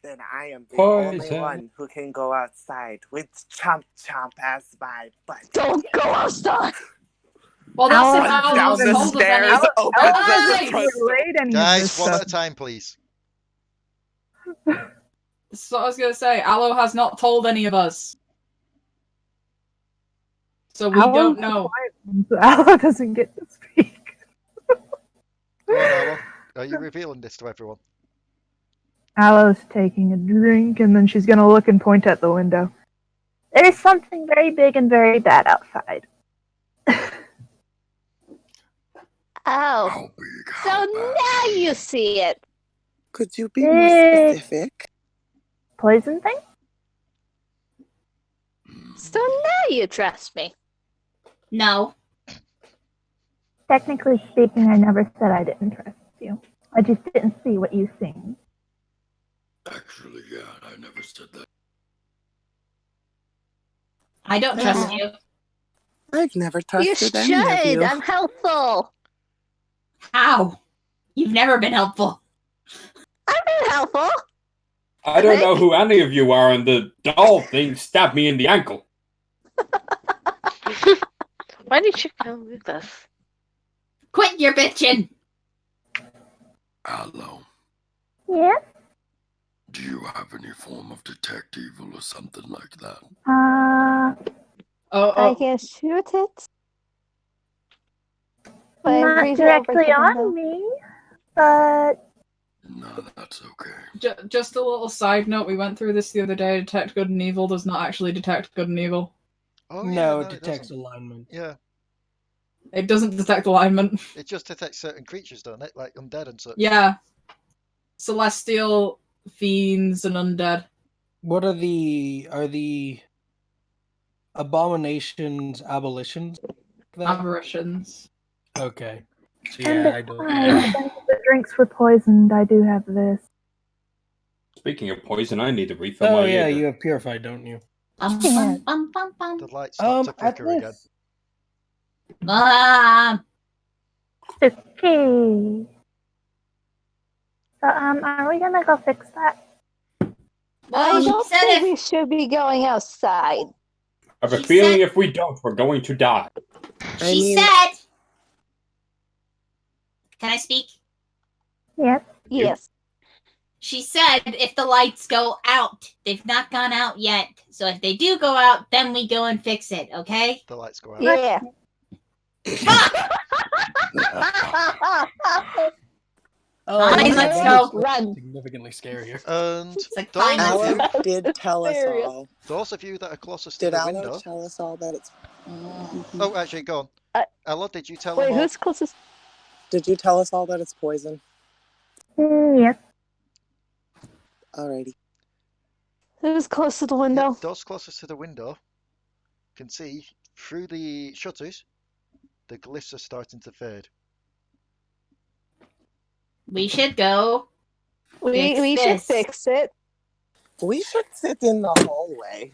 Then I am the only Poison. one who can go outside with Chomp Chomp as my buddy. Don't go outside! Well, that's if Allo- Al Down knows the told us stairs, anything. open Hey! the front door. relate any of Guys, this one at stuff. a time, please. That's what I was gonna say. Allo has not told any of us. So we Allo's don't the know. quiet one, so Allo doesn't get to speak. Go on, Allo. Are you revealing this to everyone? Allo's taking a drink, and then she's gonna look and point at the window. There's something very big and very bad outside. Oh, How big? so How bad? now you see it. Could you be more Eh. specific? Poison thing? So now you trust me. No. Technically speaking, I never said I didn't trust you. I just didn't see what you seen. Actually, yeah, I never said that. I don't trust you. I've never You trusted should. any of you. I'm helpful. How? You've never been helpful. I've been helpful. I don't know who any of you are, and the doll thing stabbed me in the ankle. Why did you come with us? Quit your bitching. Allo, Yeah? do you have any form of detect evil or something like that? I can shoot it. But I'm Not pretty sure I'll break directly the window. on me, but No, that's okay. Just a little side note, we went through this the other day. Detect good and evil does not actually detect good and evil. Oh, No, yeah, it detects alignment. Yeah, It doesn't detect alignment. it just detects certain creatures, doesn't it? Like undead and such. Yeah. Celestial, fiends, and undead. What are the abominations abolitions? then? Aberrations. Okay. So and yeah, I don't. if any of the drinks were poisoned, I do have this. Speaking of poison, I need to refill Oh my yeah, Jaeger. you have purified, don't you? The lights start to at flicker again. Okay. So, are we gonna go fix that? I don't said think we should be going outside. I have a feeling if we don't, we're going to die. She said... Can I speak? Yes. Yes. She said if the lights go out, they've not gone out yet. So if they do go out, then we go and fix it, okay? The lights go out. Yeah. Fine, let's go. Run. Significantly scarier. And like, those, fine, of Allo you, did tell us Hilarious. all. those of you that are closest to Did the Allo window. tell us all that it's... Oh, actually, go on. Allo, did you tell Wait, them all? who's closest? Did you tell us all that it's poison? Yes. Alrighty. Who's close to the window? Those closest to the window can see through the shutters, the glyphs are starting to fade. We should go. We should fix it. We should sit in the hallway.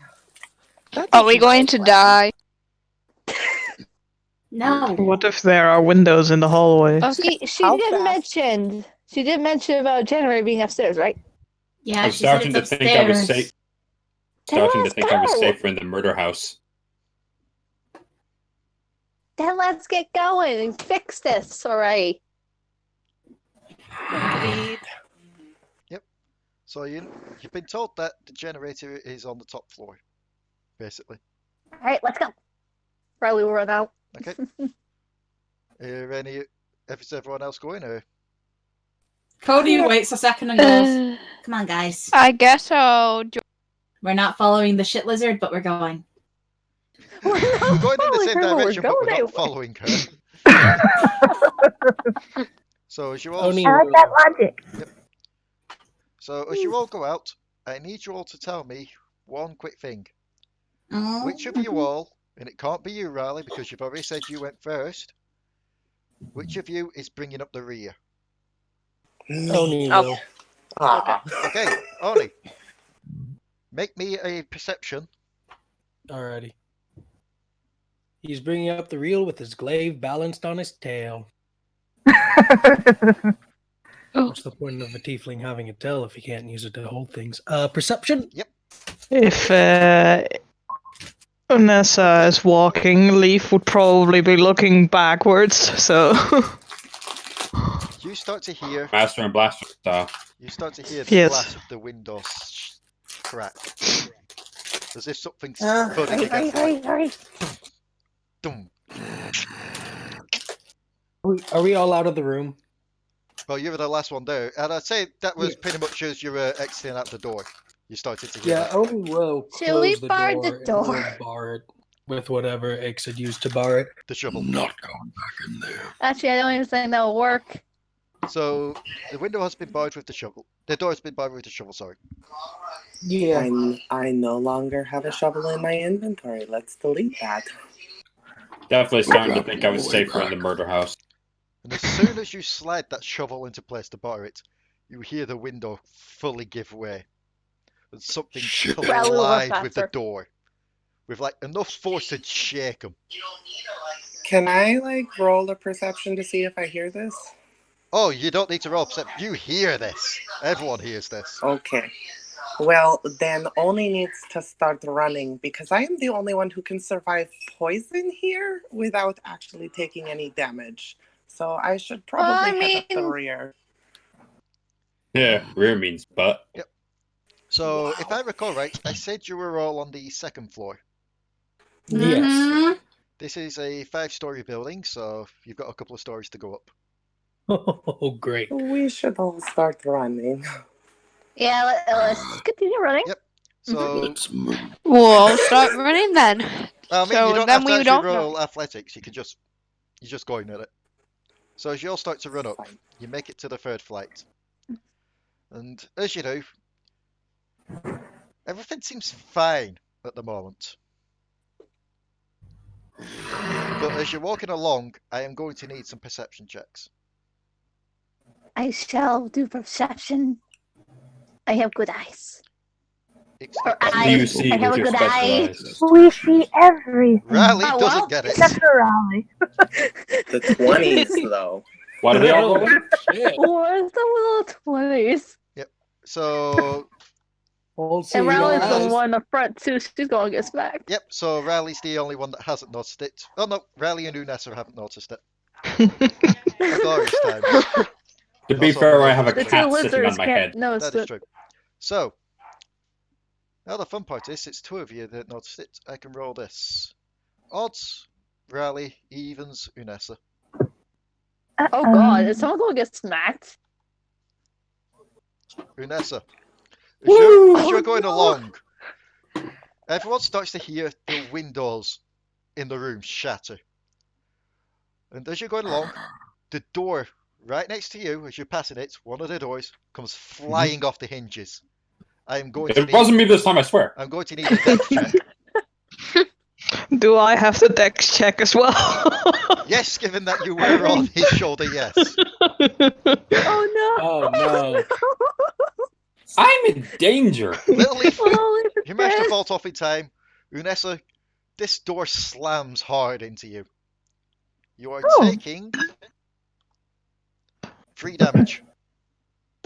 Are we going to die? No. What if there are windows in the hallway? She did mention about generator being upstairs, right? Yeah, I'm she said starting it's to think I was upstairs. safe. Starting to let's think I was go. safer in the murder house. Then let's get going and fix this, alright? Yep. So you've been told that the generator is on the top floor, basically. Alright, let's go. Probably will run out. Okay. Is everyone else going, or? Cody waits a second and goes, Come on, guys. I guess I'll We're not following the shit lizard, but we're going. We're going in the same direction, but we're not following her. So as you all, I like that logic. Yep. So as you all go out, I need you all to tell me one quick thing. Which of you all, and it can't be you, Raali, because you've already said you went first. Which of you is bringing up the rear? Oni will. Okay, Oni. Make me a perception. Alrighty. He's bringing up the reel with his glaive balanced on his tail. What's the point of a tiefling having a tail if he can't use it to hold things? Perception? Yep. If Unessa is walking, Leaf would probably be looking backwards, so... You start to hear... Master and Blaster style. You start to hear the Yes. glass of the window crack. As if something's thudding against it. Hurry. Dum. Are we all out of the room? Well, you were the last one there. And I'd say that was pretty much as you were exiting out the door. You started to hear Yeah, that. Oni will Should we close the bar door. the and door? we'll bar it with whatever Ix had used to bar it. The shovel. Not going back in there. Actually, I don't even think that'll work. So the window has been barred with the shovel. The door has been barred with the shovel. Sorry. Yeah. I no longer have a shovel in my inventory. Let's delete that. Definitely starting to Grab think it I on was the way safer in the back. murder house. And as soon as you slide that shovel into place to bar it, you hear the window fully give way. And something Shit. Raali will run collide with the faster. door. With like enough force to shake them. Can I like roll a perception to see if I hear this? Oh, you don't need to roll perception. You hear this. Everyone hears this. Okay. Well, then Oni needs to start running because I am the only one who can survive poison here without actually taking any damage. So I should probably head up the rear. Yeah, rear means butt. Yep. So, if I recall right, I said you were all on the second floor. Yes. This is a 5-story building, so you've got a couple of stories to go up. Oh, great. We should all start running. Yeah, let's continue running. Yep. So, Let's move. We'll start running then. I mean, So you don't then have to we actually don't roll athletics. You can just, you're just going at it. So as you all start to run up, you make it to the 3rd flight. And as you do, everything seems fine at the moment. But as you're walking along, I am going to need some perception checks. I shall do perception. I have good eyes. Or What do I you see have with a your good special eye. eyes? We see everything. Raali Oh, doesn't well. get it. Except for Raali. The 20s, though. What are they all Holy rolling? shit. Where's the little 20s? So, Old And Raleigh's eyes. the one up front too. She's gonna get smacked. yep, so Raali's the only one that hasn't noticed it. Oh no, Raali and Unessa haven't noticed it. At glorious times. To be Also, fair, I have a The two cat sitting on lizards my can't head. notice That is it. true. So, now the fun part is, it's 2 of you that noticed it. I can roll this. Odds, Raali, evens, Unessa. Oh god, is someone gonna get smacked? Unessa, as you're going along, everyone starts to hear the windows in the room shatter. And as you're going along, the door right next to you, as you're passing it, one of the doors comes flying off the hinges. I am going to It wasn't me this time, I swear. I'm going to need a dex check. Do I have the dex check as well? Yes, given that you were on his shoulder, yes. Oh no! Oh no. I'm in danger. Little Leaf, Oh, you managed to vault off in time. Unessa, this door slams hard into you. You are taking 3 damage.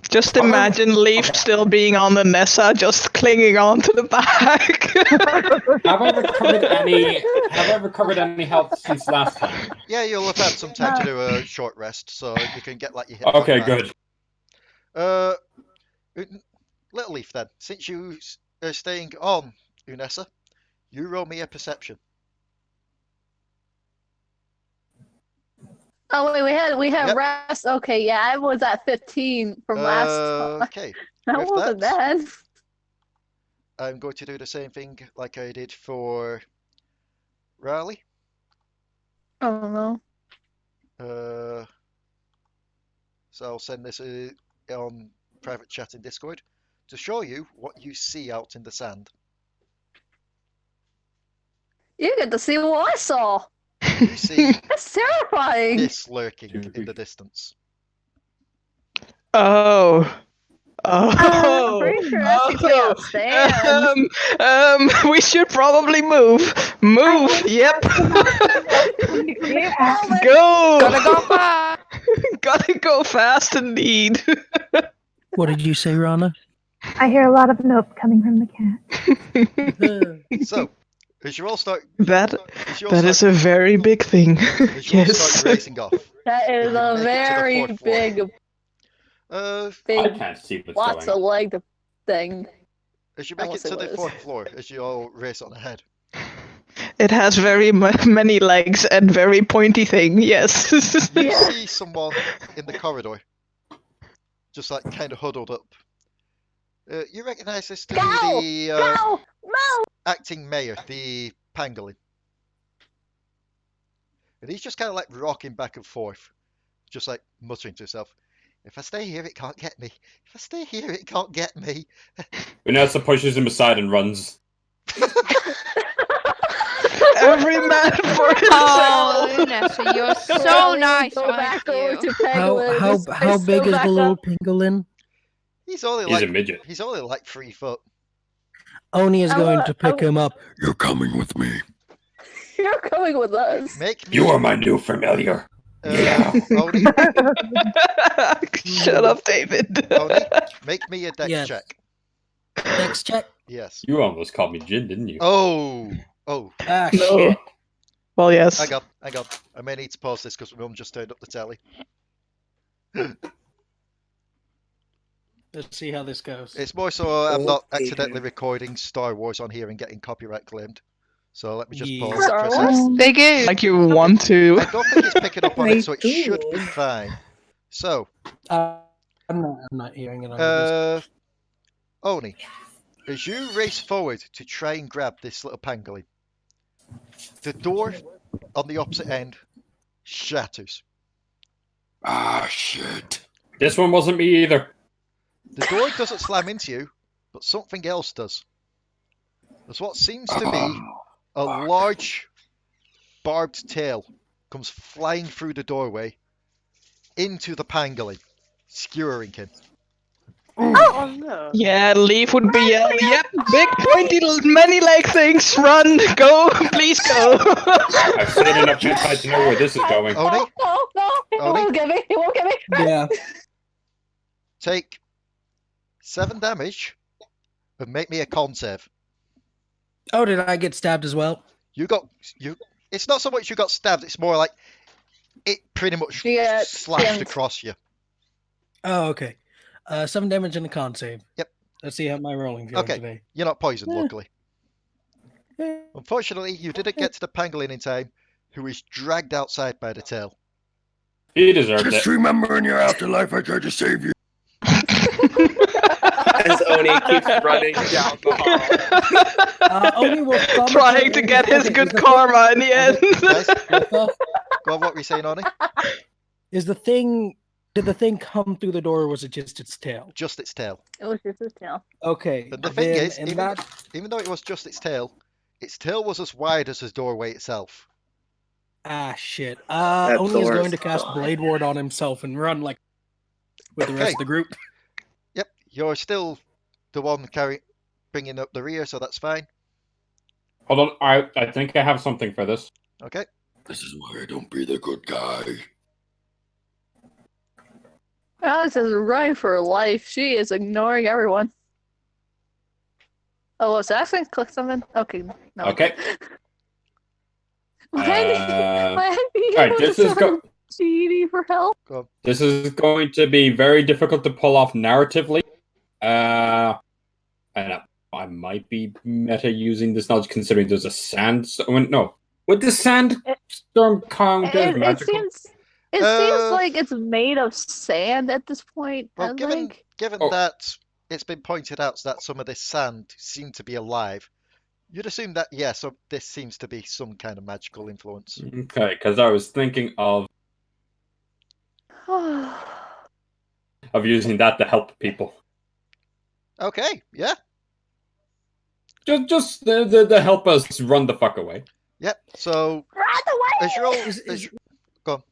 Just imagine Leaf still being on the Nessa, just clinging on to the back. Have I recovered any health since last time? Yeah, you'll have had some time to do a short rest, so you can get like your hit point Okay, back. good. Little Leaf then, since you are staying on, Unessa, you roll me a perception. Oh wait, we had Yep. rest. Okay, yeah, I was at 15 from last time. Okay, That with wasn't that- bad. I'm going to do the same thing like I did for Raali. Oh no. So I'll send this on private chat in Discord to show you what you see out in the sand. You get to see what I saw. You see That's terrifying. this lurking in the distance. Oh. I'm Oh. pretty sure that's the stand. We should probably move. Move. Yep. Go. Gotta go fast. Gotta go fast indeed. What did you say, Ranna? I hear a lot of nope coming from the cat. So, as you all start, That as you all that start, is a very big thing. as you all Yes. start racing off. That is You a make it to the very 4th floor. big, I big, can't see what's lots going of leg thing. As you I make won't it say to what the it is. 4th floor, as you all race on ahead, It has very many legs and very pointy thing. Yes. you Yeah. see someone in the corridor, just like kind of huddled up. You recognize this to Go! be the Go! No! acting mayor, the pangolin. And he's just kind of like rocking back and forth, just like muttering to himself. If I stay here, it can't get me. If I stay here, it can't get me. Unessa pushes him aside and runs. Every man for Oh, himself. Unessa, you're so Raali nice, would go back aren't over you? to Pangolin. How big is the little pangolin? He's only He's like a midget. He's only like 3 foot. Oni is going to pick him up. You're coming with me. You're coming with us. Make me. You are my new familiar. Yeah. Oni, Shut up, David. Oni, make me a dex Yes. check. Dex check. Yes. You almost called me Jin, didn't you? Oh. Ah, No. shit. Well, yes. Hang on. I may need to pause this because my mum just turned up the telly. Let's see how this goes. It's more so I'm not accidentally recording Star Wars on here and getting copyright claimed. So let me just pause it for a second. They good. Like you want to. I don't think it's picking up on it, so it should be fine. So, I'm not hearing it on this. Oni, as you race forward to try and grab this little pangolin, the door on the opposite end shatters. Ah, shit. This one wasn't me either. The door doesn't slam into you, but something else does. There's what seems to be a large barbed tail comes flying through the doorway into the pangolin, skewering him. Oh no. Yeah, Leaf would be yelling, yep, big pointy many leg things, run, go, please go. I've seen enough hentai to know where this is going. Oni, No, he won't get me. He won't get me. Yeah. take 7 damage and make me a con save. Oh, did I get stabbed as well? It's not so much you got stabbed, it's more like it pretty much Yeah, slashed yeah. across you. Oh, okay. 7 damage and a con save. Yep. Let's see how my rolling goes Okay, today. you're not poisoned, luckily. Unfortunately, you didn't get to the pangolin in time, who is dragged outside by the tail. He deserved Just it. remember in your afterlife, I tried to save you. As Oni keeps running down the hall. Oni will Trying to get his good karma in the end. Guys, go on, what were you saying, Oni? Did the thing come through the door, or was it just its tail? Just its tail. It was just his tail. Okay. But the thing then is, in even though it was just its tail was as wide as the doorway itself. Ah, shit. That Oni is door going is to cast fine. Blade Ward on himself and run like with the rest Okay. of the group. Yep, you're still the one bringing up the rear, so that's fine. Hold on, I think I have something for this. Okay. This is why I don't be the good guy. Alex is running for her life. She is ignoring everyone. Oh, was Ashley click something? Okay. No. Okay. Why Alright, this is Genie for help. This is going to be very difficult to pull off narratively. And I might be meta using this knowledge considering there's a sandstorm. No. Would the sandstorm count as It magical? seems like it's made of sand at this point. Well, I given think. that it's been pointed out that some of this sand seemed to be alive, you'd assume that, yeah, so this seems to be some kind of magical influence. Okay, because I was thinking of using that to help people. Okay, yeah. Just to help us run the fuck away. Yep, so Run away! as you're all... Go on.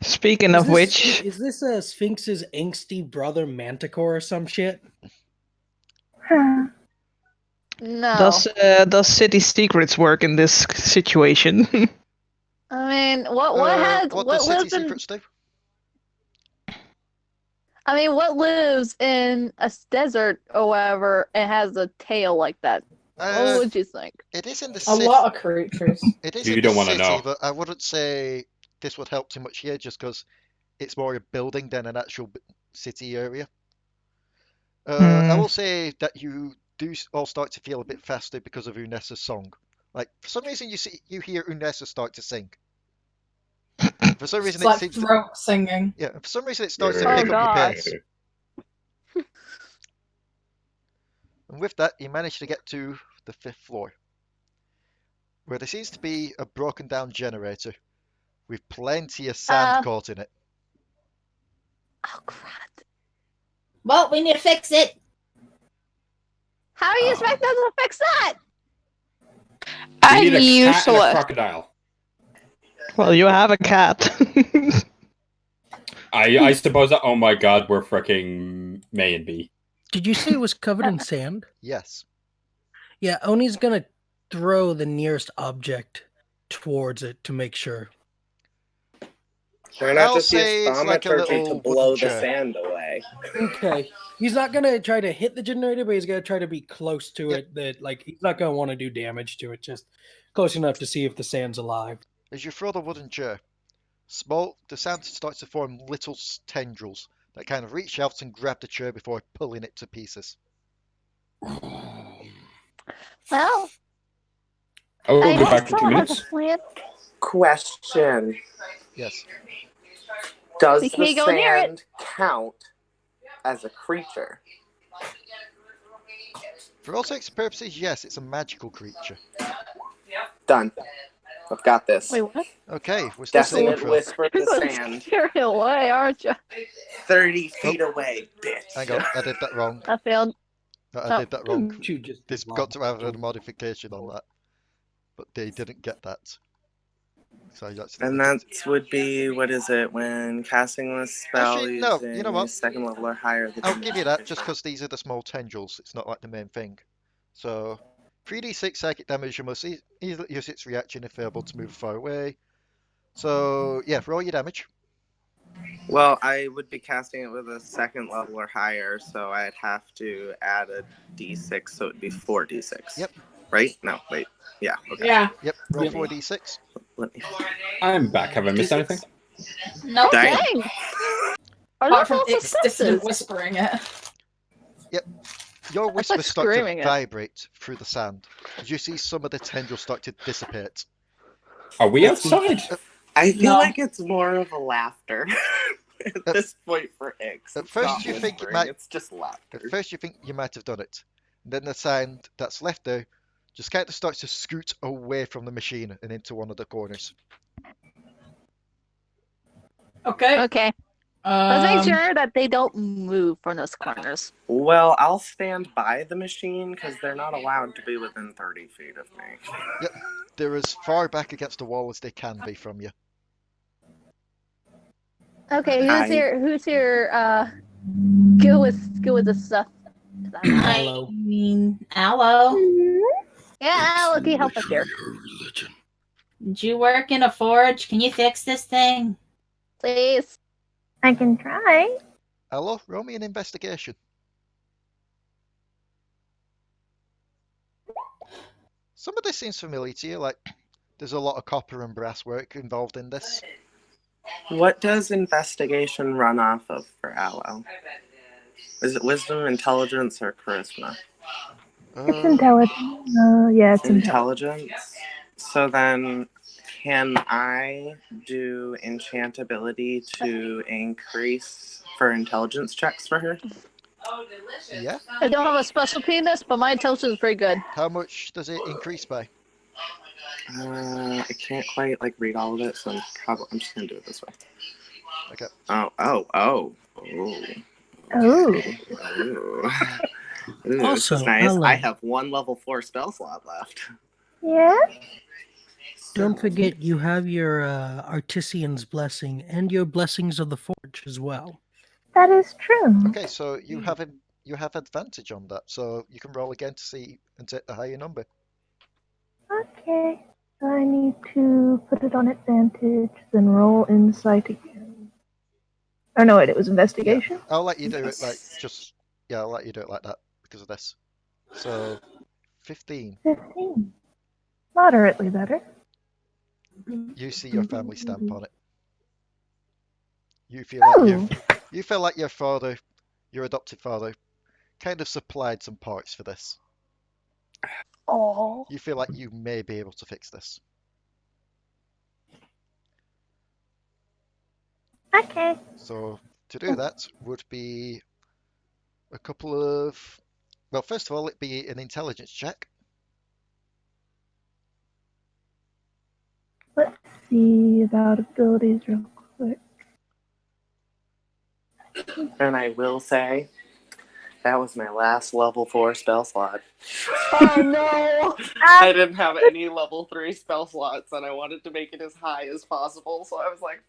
Speaking of which, Is this a Sphinx's angsty brother Manticore or some shit? No. does City Secrets work in this situation? I mean, what does City lives in? Secrets do? I mean, what lives in a desert or whatever and has a tail like that? What would you think? It is in the A city. lot of creatures. It is You in don't the wanna city, know. but I wouldn't say this would help too much here, just because it's more a building than an actual city area. I will say that you do all start to feel a bit faster because of Unessa's song. Like, for some reason, you hear Unessa start to sing. For some reason, It's like it seems throat singing. yeah. For some reason, it starts to Oh, pick up your God. pace. And with that, you manage to get to the 5th floor, where there seems to be a broken down generator with plenty of sand caught in it. Oh, crap. Well, we need to fix it. How do you expect us to fix that? We I'm need a cat and a useless. crocodile. Well, you have a cat. I suppose that, oh my god, we're freaking May and B. Did you say it was covered in sand? Yes. Yeah, Oni's gonna throw the nearest object towards it to make sure. Why not I'll just use say it's like a thaumaturgy to little blow wooden the chair. sand away? Okay. He's not gonna try to hit the generator, but he's gonna try to be close to it. That like he's not gonna want to do damage to it, just close enough to see if the sand's alive. As you throw the wooden chair, the sand starts to form little tendrils that kind of reach out and grab the chair before pulling it to pieces. Well, Oh, I we'll be back guess in 2 I'll have a minutes. plan. Question. Yes. Does We the can't go near it. sand count as a creature? For all intents and purposes, yes, it's a magical creature. Done. I've got this. Wait, what? Okay, we're still saving Definite throw. whisper You're to going sand. scary away, aren't you? 30 feet away, bitch. Hang on, I did that wrong. I failed. No, I did that wrong. You just This got to have a modification on that, but they didn't get that. So I accidentally And did. that would be, what is it, when casting the spell Actually, no, using you know what? second level or higher. I'll give you that, just because these are the small tendrils. It's not like the main thing. So, 3d6 psychic damage, you must easily use its reaction if able to move far away. So, yeah, roll your damage. Well, I would be casting it with a second level or higher, so I'd have to add a d6, so it'd be 4d6. Yep. Right? No, wait. Yeah, okay. Yeah. Yep, roll Yep. 4d6. Let me... I'm back. Have I missed anything? No. Dang. Dang. Are Apart those from all distant successes? whispering it. Your whisper like starts to screaming it. vibrate through the sand. You see some of the tendrils start to dissipate. Are we outside? I feel No. like it's more of a laughter at this point for X. At It's first not you think it whispering, might- It's just laughter. At first you think you might have done it. Then the sand that's left there just kind of starts to scoot away from the machine and into one of the corners. Okay. Okay. Let's make sure that they don't move from those corners. Well, I'll stand by the machine because they're not allowed to be within 30 feet of me. Yep, they're as far back against the wall as they can be from you. Okay, Hi. who's your go with the stuff? Allo. I mean, Allo. Yeah, Allo, can you help us here? Her religion. Did you work in a forge? Can you fix this thing? Please. I can try. Allo, roll me an investigation. Some of this seems familiar to you, like there's a lot of copper and brass work involved in this. What does investigation run off of for Allo? Is it wisdom, intelligence, or charisma? It's intelligent. Yeah, it's intelligent. Intelligence. So then, can I do enchantability to increase for intelligence checks for her? Yeah. I don't have a specialty in this, but my intelligence is pretty good. How much does it increase by? I can't quite read all of it, so I'm just gonna do it this way. Okay. Oh. Oh. Ooh, Also, this is nice. Allo. I have one level 4 spell slot left. Yeah? Don't forget you have your Artisan's blessing and your blessings of the forge as well. That is true. Okay, so you have advantage on that, so you can roll again to see and take the higher number. Okay. So I need to put it on advantage, then roll insight again. Oh no, wait, it was investigation? Yeah, I'll let you do it I'll let you do it like that because of this. So 15. 15. Moderately better. You see your family stamp on it. You feel like your father, your adopted father, kind of supplied some parts for this. Oh. You feel like you may be able to fix this. Okay. So to do that would be a couple of... Well, first of all, it'd be an intelligence check. Let's see about abilities real quick. And I will say, that was my last level 4 spell slot. Oh no! I didn't have any level 3 spell slots, and I wanted to make it as high as possible, so I was like,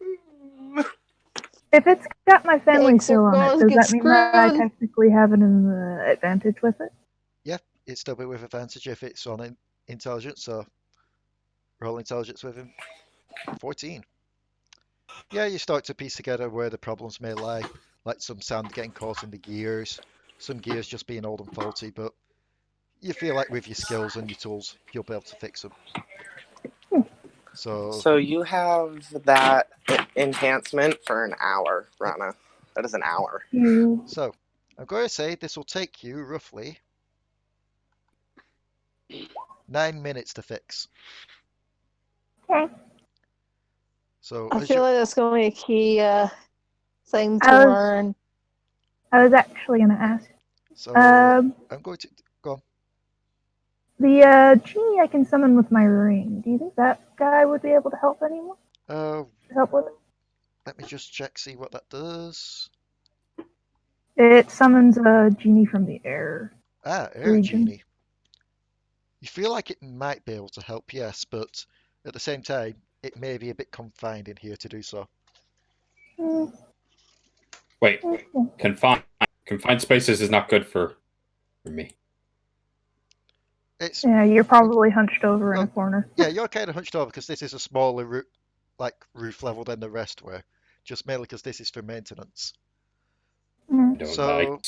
If it's got my family Thanks, seal on it, girls does get that mean that I screwed. technically have an advantage with it? Yeah, it's still be with advantage if it's on intelligence, so roll intelligence with him. 14. Yeah, you start to piece together where the problems may lie, like some sand getting caught in the gears, some gears just being old and faulty, but you feel like with your skills and your tools, you'll be able to fix them. So you have that enhancement for an hour, Ranna. That is an hour. So, I'm going to say this will take you roughly 9 minutes to fix. Okay. So, I as feel you, like that's going to be a key thing to I was- learn. I was actually going to ask. so I'm going to go on. The genie I can summon with my ring. Do you think that guy would be able to help anyone? Help with it? Let me just check, see what that does. It summons a genie from the air. Air region. genie. You feel like it might be able to help, yes, but at the same time, it may be a bit confined in here to do so. Wait, confined spaces is not good for me. Yeah, you're probably hunched over in a corner. Yeah, you're kind of hunched over because this is a smaller roof level than the rest were, just mainly because this is for maintenance. So,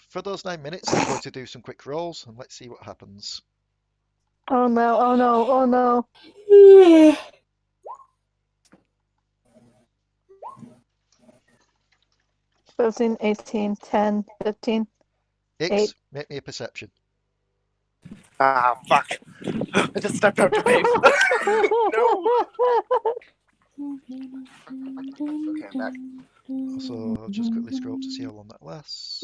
for those 9 minutes, I'm going to do some quick rolls and let's see what happens. Oh no, oh no, oh no. 15, 18, 10, 15. Ix, make me a perception. Ah, fuck. I just stepped out to face. No! Okay, I'm back. So, I'll just quickly scroll up to see how long that lasts.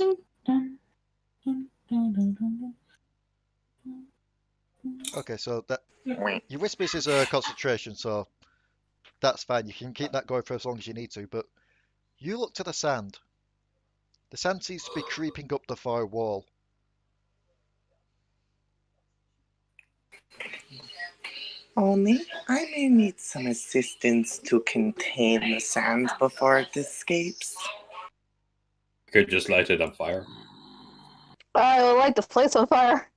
Okay, so that your whispers is a concentration, so that's fine. You can keep that going for as long as you need to, but you look to the sand. The sand seems to be creeping up the far wall. Only I may need some assistance to contain the sand before it escapes. You could just light it on fire. I would like the place on fire.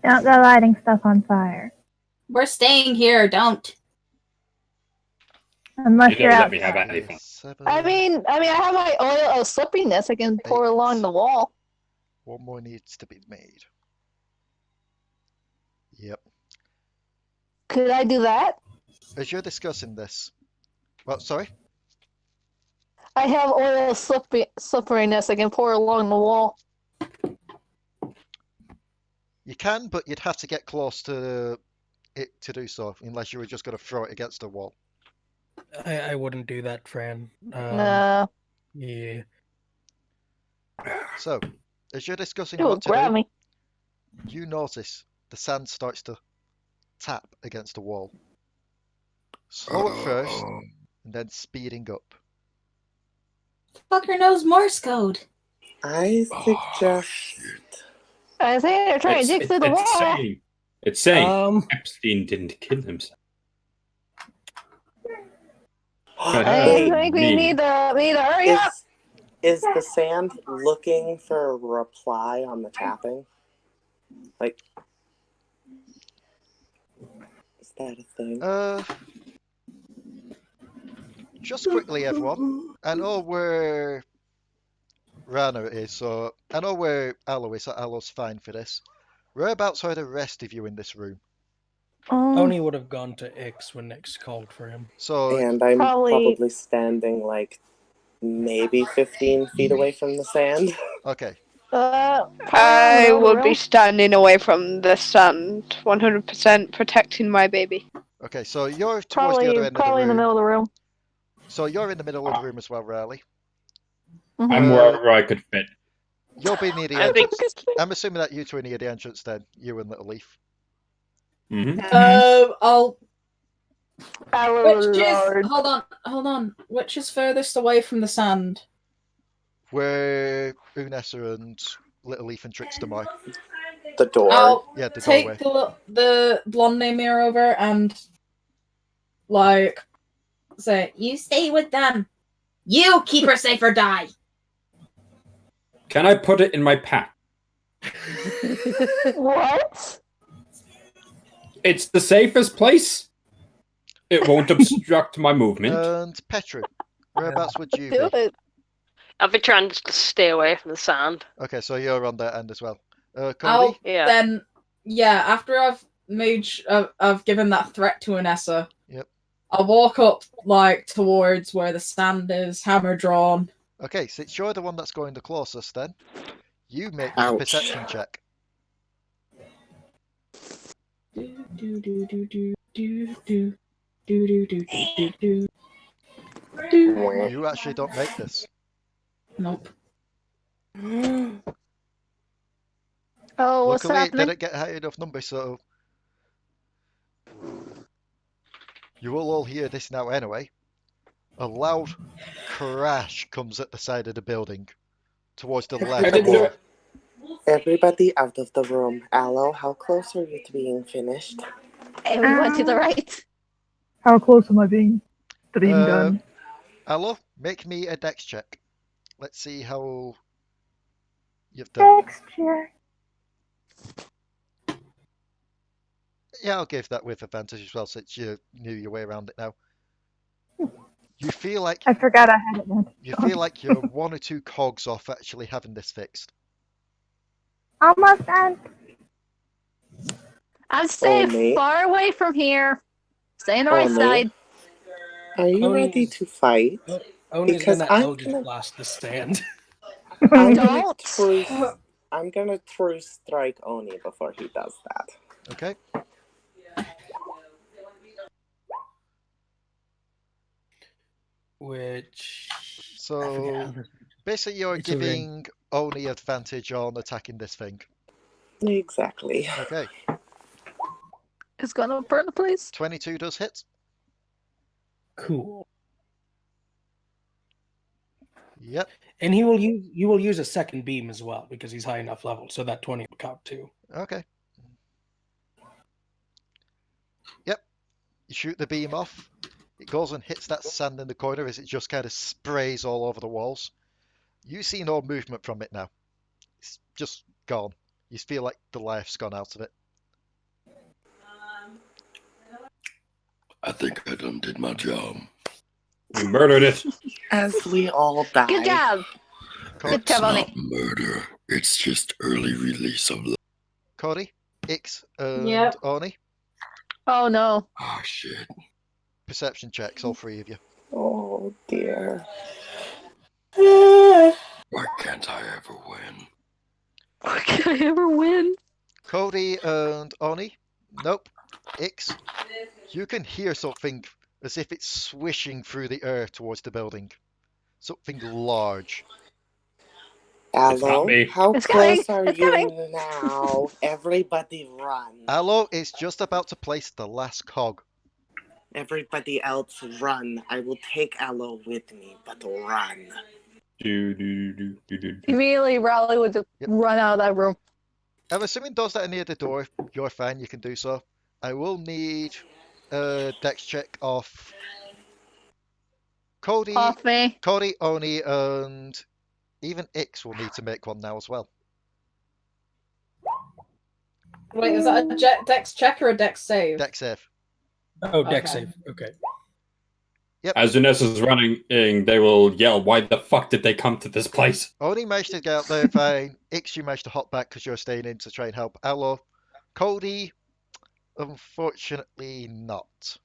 Don't go lighting stuff on fire. We're staying here, don't. Unless You you're don't let out. me have any fun. I mean, I have my oil of slippiness I can pour along the wall. One more needs to be made. Yep. Could I do that? As you're discussing this, well, sorry. I have oil of slipperiness I can pour along the wall. You can, but you'd have to get close to it to do so, unless you were just going to throw it against the wall. I wouldn't do that, Fran. No. Yeah. So, as you're discussing It what would to grab do, me. you notice the sand starts to tap against the wall. Slow at first, and then speeding up. Fucker knows Morse code. I suggest. I think they're trying to dig through the wall. It's saying Epstein didn't kill himself. I think we need to hurry up. Is the sand looking for a reply on the tapping? Like, is that a thing? Just quickly, everyone. I know where Ranna is, so I know where Allo is, so Allo's fine for this. Whereabouts are the rest of you in this room? Oni would have gone to Ix when Ix called for him. So And I'm probably standing like maybe 15 feet away from the sand. Okay. I will be standing away from the sand, 100% protecting my baby. Okay, so you're towards the other end of the room. Probably in the middle of the room. So you're in the middle of the room as well, Raali. I'm wherever I could fit. You'll be near the entrance. I'm assuming that you two are near the entrance then, you and Little Leaf. I'll. Oh, Which is Lord. hold on. Which is furthest away from the sand? where Unessa and Little Leaf and Trickstem are. The door. I'll Yeah, the take doorway. the blonde Namr over and like say, You stay with them. You keep her safe or die. Can I put it in my pack? What? It's the safest place. It won't obstruct my movement. And Petru, whereabouts would you Do be? it. I'll be trying to stay away from the sand. Okay, so you're on that end as well. I'll Codi? then after I've given that threat to Unessa. Yep. I'll walk up like towards where the sand is, hammer drawn. Okay, since you're the one that's going the closest then, you make a Ouch. perception check. You actually don't make this. Nope. Oh, what's Luckily, it happening? didn't get high enough numbers, so you will all hear this now anyway. A loud crash comes at the side of the building, towards the left didn't do wall. it. Everybody out of the room. Allo, how close are you to being finished? Everyone to the right. How close am I being to being done? Allo, make me a dex check. Let's see how you've done. Dex check. Yeah, I'll give that with advantage as well, since you knew your way around it now. You feel like I forgot I had it then. you feel like you're one or two cogs off actually having this fixed. Almost done. I'm staying Only- far away from here. Stay on the right Only- side. Are you Oni's- ready to fight? Oni's Because gonna I'm Eldritch gonna- blast the stand. I'm Don't. gonna true strike Oni before he does that. Okay. Which. So basically, you're It's a ring. giving Oni advantage on attacking this thing. Exactly. Okay. It's gonna burn the place. 22 does hit. Cool. Yep. And you will use a second beam as well because he's high enough level, so that 20 will count too. Okay. Yep. You shoot the beam off. It goes and hits that sand in the corner as it just kind of sprays all over the walls. You see no movement from it now. It's just gone. You feel like the life's gone out of it. I think I done did my job. You murdered it. As we all die. Good job. Good It's job, not Oni. murder. It's just early release of life. Codi, Ix, and Yep. Oni. Oh no. Ah, shit. Perception checks, all three of you. Oh dear. Why can't I ever win? Can I ever win? Codi and Oni. Nope. Ix, you can hear something as if it's swishing through the air towards the building. Something large. It's not Allo, me. how It's close coming, are it's you coming. now? Everybody run. Allo is just about to place the last cog. Everybody else run. I will take Allo with me, but run. Immediately, Raali would just Yep. run out of that room. I'm assuming those that are near the door, you're fine, you can do so. I will need a dex check off Codi, Off me. Codi, Oni, and even Ix will need to make one now as well. Wait, is that a dex check or a dex save? Dex save. Oh, dex Okay. save. Okay. As Unessa's running in, they will yell, "Why the fuck did they come to this place?" Oni managed to get out there fine. Ix, you managed to hop back because you're staying in to try and help Allo. Codi, unfortunately not.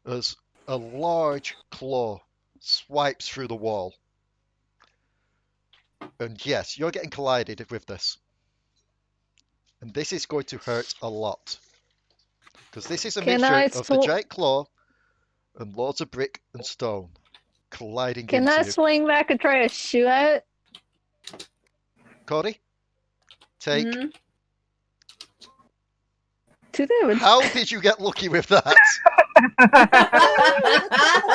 As a large claw swipes through the wall. And yes, you're getting collided with this. And this is going to hurt a lot. Because this is a Can mixture I of the giant claw and loads of brick and stone colliding Can into I you. swing back and try to shoot at it? Codi, take Mhm. 2 damage. How did you get lucky with that?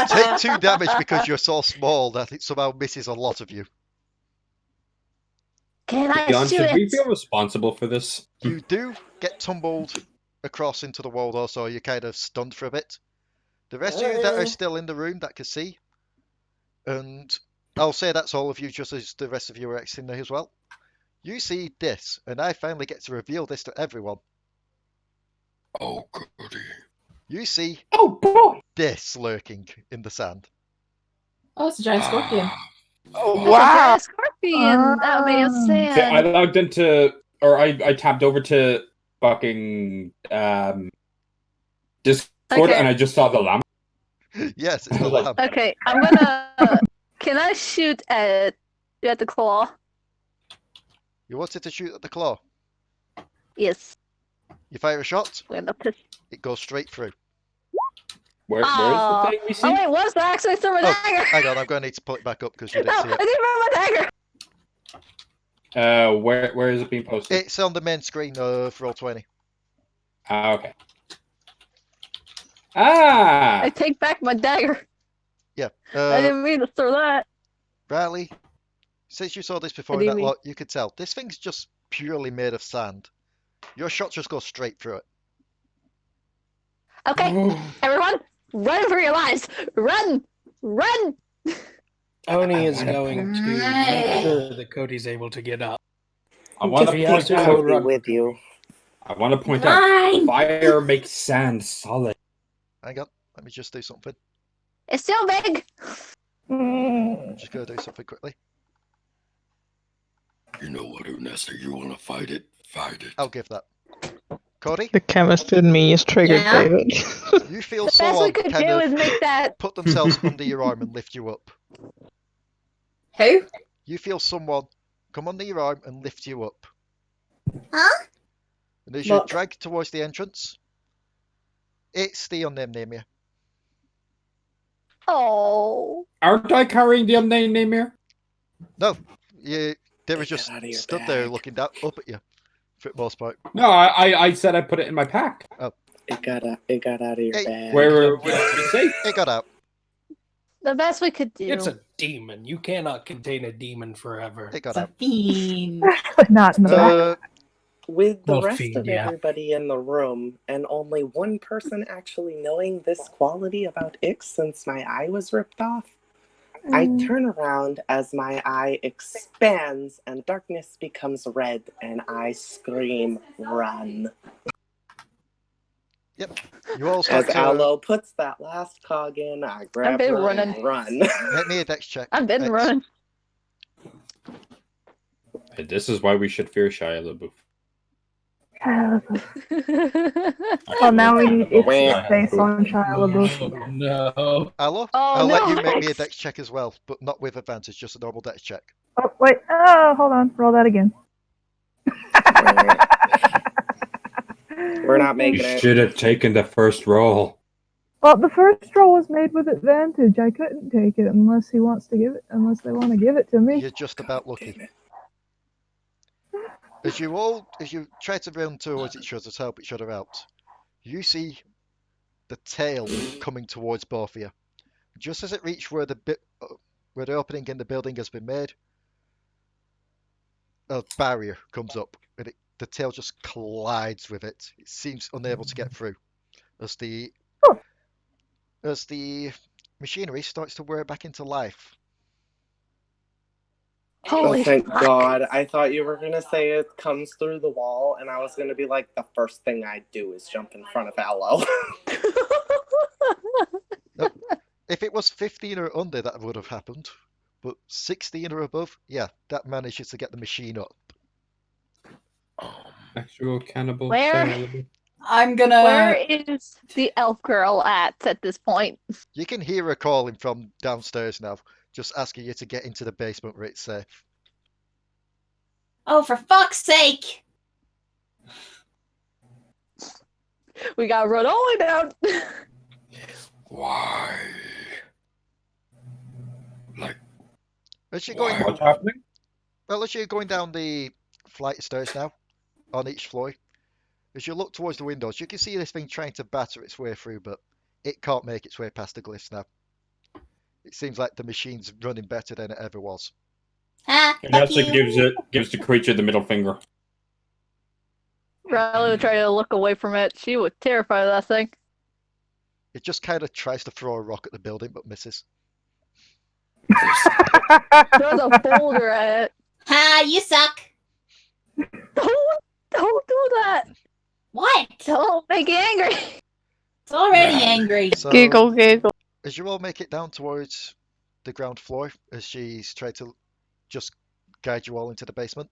Take 2 damage because you're so small that it somehow misses a lot of you. Can I Dion, shoot should we it? feel responsible for this? You do get tumbled across into the wall, though, so you're kind of stunned for a bit. The rest of you that are still in the room that can see, and I'll say that's all of you, just as the rest of you are exiting there as well. You see this, and I finally get to reveal this to everyone. Oh, Cody. You see Oh boy! this lurking in the sand. Oh, it's a giant scorpion. Oh, That's a wow. giant scorpion. That made us See, I sad. logged into, or I tapped over to fucking Discord, Okay. and I just saw the lamp. Yes, it's the lamp. Okay, I'm gonna. Can I shoot at the claw? You wanted to shoot at the claw. Yes. You fire a shot, We're gonna push. it goes straight through. Where's the thing we see? Oh wait, what's that? Actually, throw my Oh, dagger. hang on, I'm going to need to pull it back up because you No, didn't see I it. didn't remember my dagger. Where is it being posted? It's on the main screen of Roll20. Ah, okay. Ah! I take back my dagger. Yeah. I didn't mean to throw that. Raali, since you saw this before What in do you that mean? lot, you could tell this thing's just purely made of sand. Your shot just goes straight through it. Okay, everyone, run for your lives! Run! Run! Oni is going to make sure that Cody's able to get up. I want If he to has point to, out. he'll run. with you. I want to point out. Fire makes sand solid. Hang on, let me just do something. It's still big! I'm just going to do something quickly. You know what, Unessa? You want to fight it? Fight it. I'll give that. Codi, The chemist in me is triggered, Yeah? David. you feel The best we someone could kind do of is make that. put themselves under your arm and lift you up. Who? You feel someone come under your arm and lift you up. Huh? And as you're Look. dragged towards the entrance, it's the unnamed Namr. Oh. Aren't I carrying the unnamed Namr? No, they were Take just it out of your stood there bag. looking down, up at you, for the most part. No, I said I put it in my pack. It got out of your Hey, bag. Where would it be safe? It got out. The best we could do. It's a demon. You cannot contain a demon forever. It got It's a out. fiend. Not in the back. With the Well, rest fiend, of yeah. everybody in the room, and only one person actually knowing this quality about Ix since my eye was ripped off, I turn around as my eye expands and darkness becomes red, and I scream, "Run!" Yep. You all start As to Allo puts that last cog in, I grab been her running. and run. make me a dex check. I've been Dex. running. This is why we should fear Shia LaBeouf. Well, now we need it Wah. based on Shia LaBeouf. Oh, no. Allo, Oh, I'll let no, you make me a Dex. dex check as well, but not with advantage, just a normal dex check. Oh, wait. Oh, hold on. Roll that again. We're not You making it. should have taken the first roll. Well, the first roll was made with advantage. I couldn't take it unless he wants to give it, unless they want to give it to me. You're just about lucky. As you try to run towards each other to help each other out, you see the tail coming towards both of you. Just as it reached where the opening in the building has been made, a barrier comes up, and the tail just collides with it. It seems unable to get through as the machinery starts to wear back into life. Holy Oh, thank fuck. God. I thought you were going to say it comes through the wall, and I was going to be like, the first thing I do is jump in front of Allo. If it was 15 or under, that would have happened. But 16 or above, yeah, that manages to get the machine up. Actual cannibal. Where? Shia LaBeouf. I'm gonna. Where is the elf girl at this point? You can hear her calling from downstairs now, just asking you to get into the basement where it's safe. Oh, for fuck's sake! We gotta run all the way down. Why? Like, As you're going, What's happening? well, as you're going down the flight of stairs now, on each floor, As you look towards the windows, you can see this thing trying to batter its way through, but it can't make its way past the glyphs now. It seems like the machine's running better than it ever was. Unessa gives the creature the middle finger. Raali would try to look away from it. She was terrified of that thing. It just kind of tries to throw a rock at the building, but misses. Throws a boulder at it. Ha! You suck. Don't do that. What? Don't make it angry. It's already angry. So, Giggle, giggle. as you all make it down towards the ground floor, as she's tried to just guide you all into the basement,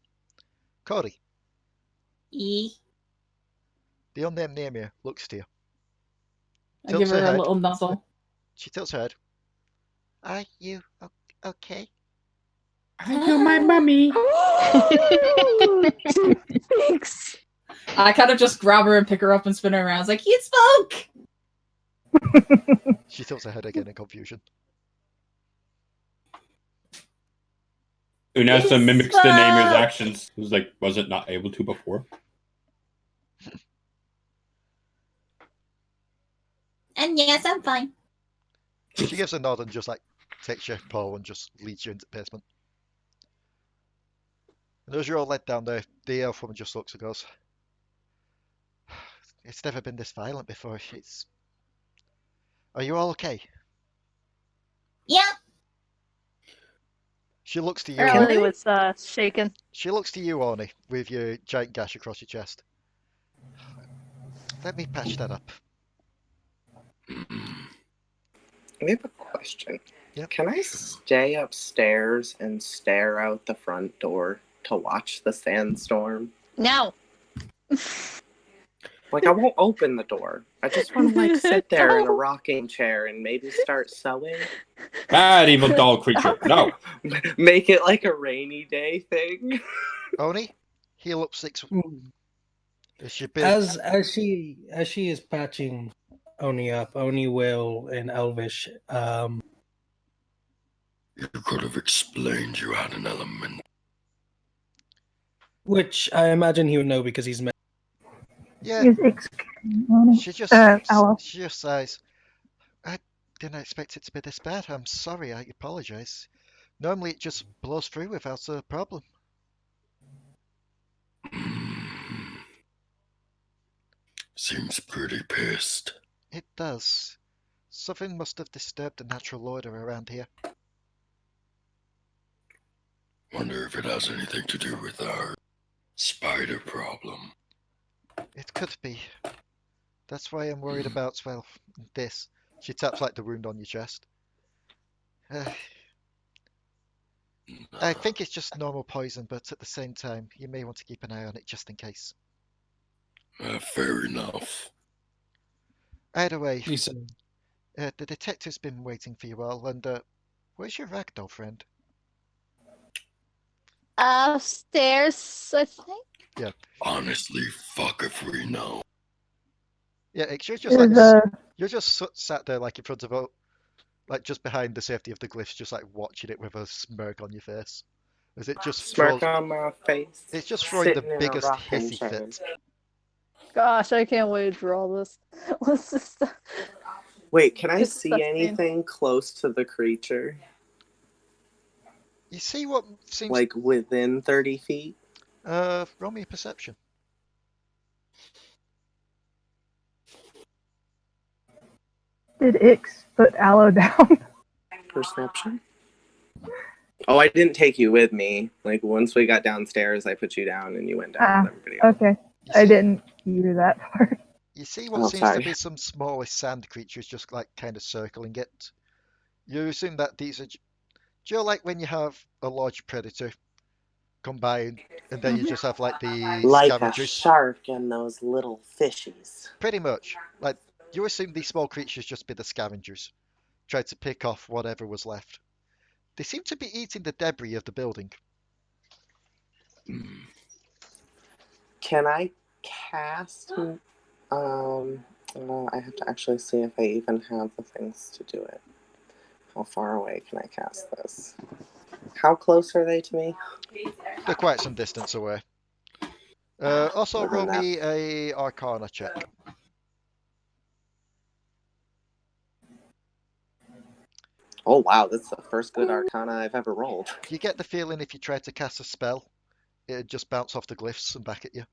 Codi, E. the unnamed Namr looks to you. I give her a little nuzzle. She tilts her head. Are you okay? Are you my mummy? Thanks. I kind of just grab her and pick her up and spin her around. I was like, you spoke! She tilts her head again in confusion. Unessa mimics the Namr's actions. It was like, was it not able to before? And yes, I'm fine. She gives a nod and just like takes your paw and just leads you into the basement. And as you're all led down there, the elf woman just looks and goes, "It's never been this violent before. Are you all okay?" Yeah. She looks to you. Raali was shaken. She looks to you, Orny, with your giant gash across your chest. Let me patch that up. I have a question. Yep. Can I stay upstairs and stare out the front door to watch the sandstorm? No. Like, I won't open the door. I just want to, like, sit there in a rocking chair and maybe start sewing. Bad evil doll creature. No. Make it like a rainy day thing. Oni, heal up 6. As she is patching Oni up, Oni will in Elvish. You could have explained you had an element. Which I imagine he would know because he's met. Yeah. She just says, "I didn't expect it to be this bad. I'm sorry. I apologize. Normally it just blows through without a problem." Seems pretty pissed. It does. Something must have disturbed the natural order around here. Wonder if it has anything to do with our spider problem. It could be. That's why I'm worried about, well, this. She taps like the wound on your chest. I think it's just normal poison, but at the same time, you may want to keep an eye on it just in case. Fair enough. Either way, the detective's been waiting for you all, and where's your ragdoll friend? Upstairs, I think. Yeah. Honestly, fuck if we know. Yeah, you're just like you're just sat there like in front of like just behind the safety of the glyphs, just like watching it with a smirk on your face, as it just Smirk on my face. It's just throwing the Sitting in a biggest rocking hissy chair. fit. Gosh, I can't wait to draw this. What's this? Wait, can I It's see disgusting. anything close to the creature? You see what seems like within 30 feet? Roll me a perception. Did Ix put Allo down? Perception? Oh, I didn't take you with me. Like, once we got downstairs, I put you down and you went down with everybody else. Okay. I didn't hear that part. You see what seems to be some smallish sand creatures just like kind of circling it. You assume that these are... Do you know, like when you have a large predator come by and then you just have like the like scavengers? a shark and those little fishies. Pretty much. Like, you assume these small creatures just be the scavengers. Try to pick off whatever was left. They seem to be eating the debris of the building. Can I cast? I have to actually see if I even have the things to do it. How far away can I cast this? How close are they to me? They're quite some distance away. Also, Wasn't roll that- me a Arcana check. Oh wow, that's the first good Arcana I've ever rolled. You get the feeling if you try to cast a spell, it'd just bounce off the glyphs and back at you.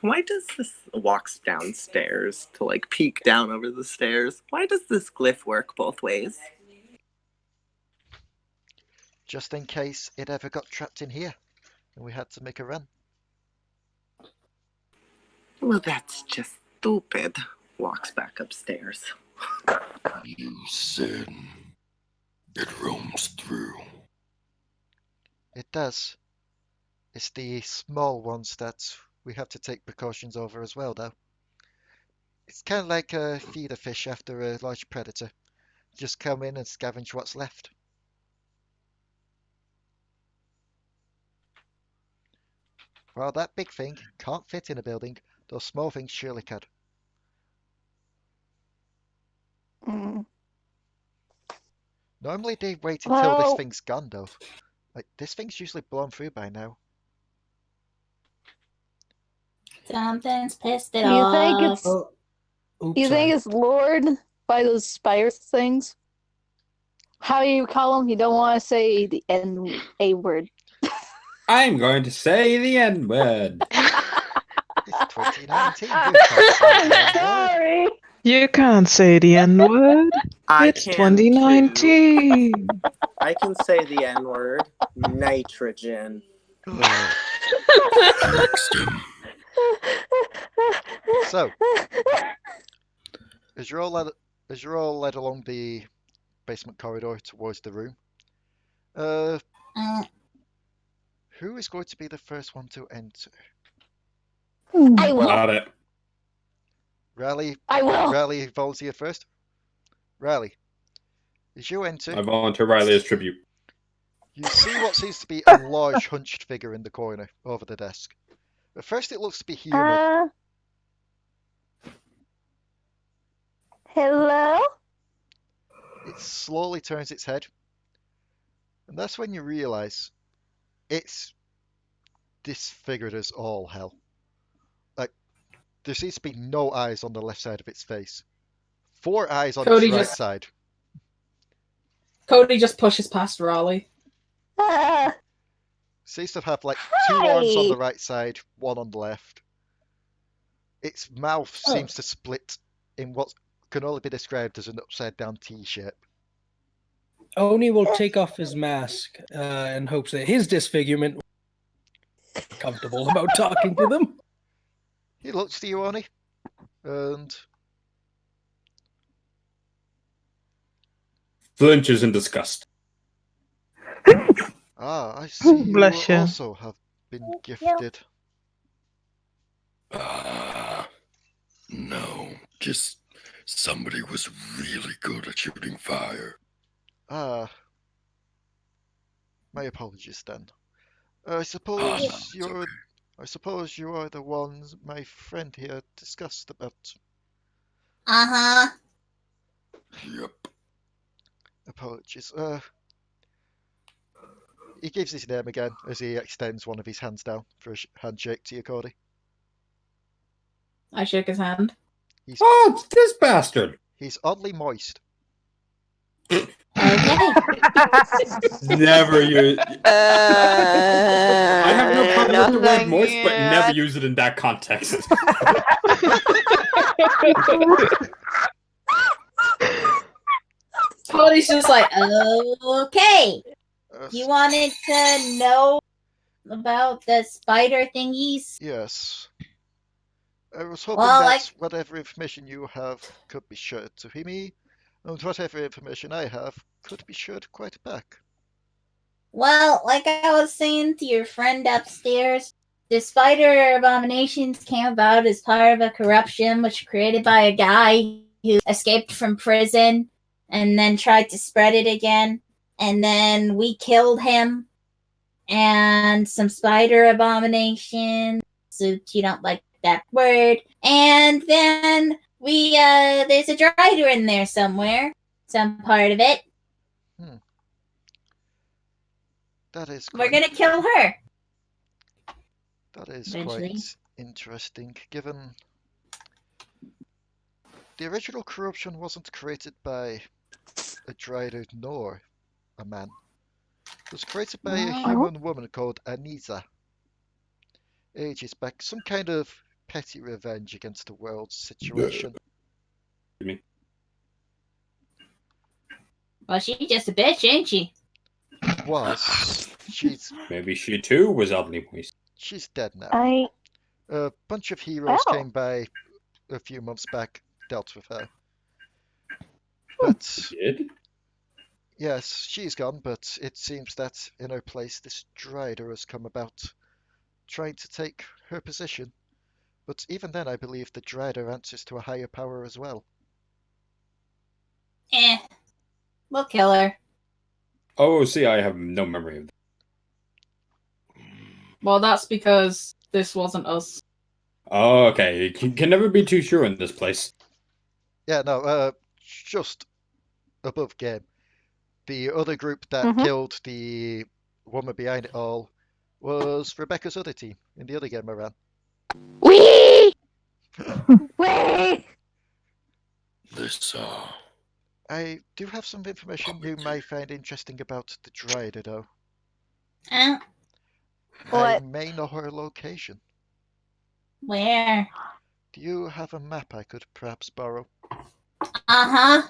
Why does this walks downstairs to like peek down over the stairs? Why does this glyph work both ways? Just in case it ever got trapped in here and we had to make a run. Well, that's just stupid. Walks back upstairs. You said it roams through. It does. It's the small ones that we have to take precautions over as well, though. It's kind of like a feeder fish after a large predator. Just come in and scavenge what's left. Well, that big thing can't fit in a building. Those small things surely could. Normally they wait until this thing's gone, though. Like, this thing's usually blown through by now. Something's pissed it You think off. it's you think it's lured by those spire things? How do you call them? You don't want to say the A word. I'm going to say the N word. It's 2019. You can't say the N-word. Sorry. You can't say the N-word. I It's can 2019. I can say the N-word. Nitrogen. So, as you're all led along the basement corridor towards the room, who is going to be the first one to enter? I will. Got it. Raali. I will. Raali volunteer first. Raali, as you enter, I volunteer Riley as tribute. you see what seems to be a large hunched figure in the corner over the desk. At first, it looks to be human. Hello? It slowly turns its head, and that's when you realize it's disfigured as all hell. Like, there seems to be no eyes on the left side of its face. 4 eyes on Codi its right just- side. Cody just pushes past Raali. Seems to have like 2 arms on the right side, 1 on the left. Its mouth seems to split in what can only be described as an upside down T shape. Oni will take off his mask in hopes that his disfigurement will be comfortable about talking to them. He looks to you, Oni, and Flinches in disgust. I see you Bless you. also have been gifted. No, just somebody was really good at shooting fire. My apologies then. I suppose I suppose you are the ones my friend here discussed about. Uh-huh. Yep. Apologies. He gives his name again as he extends one of his hands down for a handshake to you, Codi. I shake his hand. Oh, it's this bastard. He's oddly moist. Never use. I have no problem with the word moist, but never use it in that context. Cody's just like, okay. You wanted to know about the spider thingies? Yes. I was hoping Well, that whatever information you have could be shared to me, and whatever information I have could be shared quite back. Well, like I was saying to your friend upstairs, the spider abominations came about as part of a corruption which created by a guy who escaped from prison and then tried to spread it again. And then we killed him. And some spider abomination. So you don't like that word. And then we, there's a drider in there somewhere. Some part of it. That is We're quite, gonna kill her. that is Eventually. quite interesting, given the original corruption wasn't created by a Dryad nor a man. It was created by a human woman called Anisa. Ages back, some kind of petty revenge against the world's situation. Well, she's just a bitch, ain't she? Was. She's Maybe she too was oddly moist. she's dead now. I A bunch of heroes Oh. came by a few months back, dealt with her. But Did? yes, she's gone, but it seems that in her place this Drider has come about, trying to take her position. But even then, I believe the Drider answers to a higher power as well. We'll kill her. Oh, see, I have no memory of that. Well, that's because this wasn't us. Oh, okay. You can never be too sure in this place. Yeah, no, just above game. The other group that killed the woman behind it all was Rebecca's other team in the other game I ran. Wee! Wee! This, I do have some information you may find interesting about the Dryad, though. Uh, I What? may know her location. Where? Do you have a map I could perhaps borrow? Uh-huh.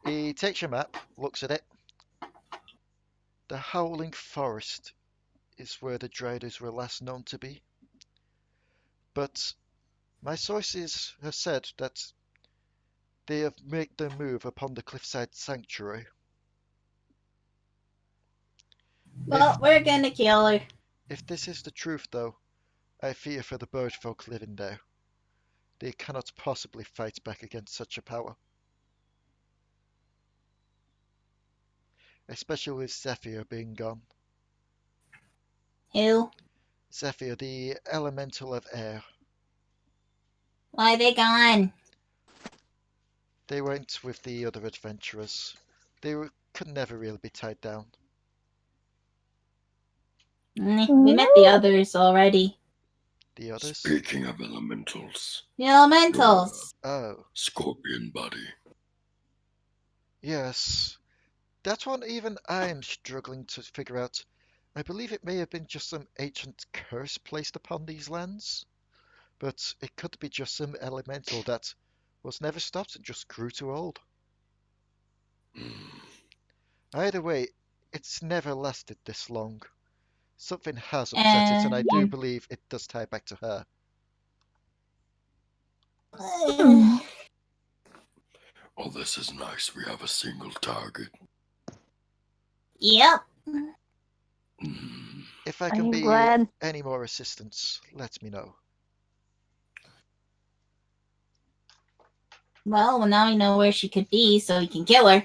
He takes your map, looks at it. The Howling Forest is where the Dryaders were last known to be. But my sources have said that they have made their move upon the Cliffside Sanctuary. Well, we're gonna kill her. If this is the truth, though, I fear for the bird folk living there. They cannot possibly fight back against such a power. Especially with Zephyr being gone. Who? Zephyr, the elemental of air. Why they gone? They went with the other adventurers. Could never really be tied down. We met the others already. The others? Speaking of elementals. The elementals. Oh. Scorpion body. Yes. That one even I am struggling to figure out. I believe it may have been just some ancient curse placed upon these lands. But it could be just some elemental that was never stopped and just grew too old. Either way, it's never lasted this long. Something has upset it, and I do believe it does tie back to her. Oh, this is nice. We have a single target. Yep. If I can be glad. any more assistance, let me know. Well, now we know where she could be, so we can kill her.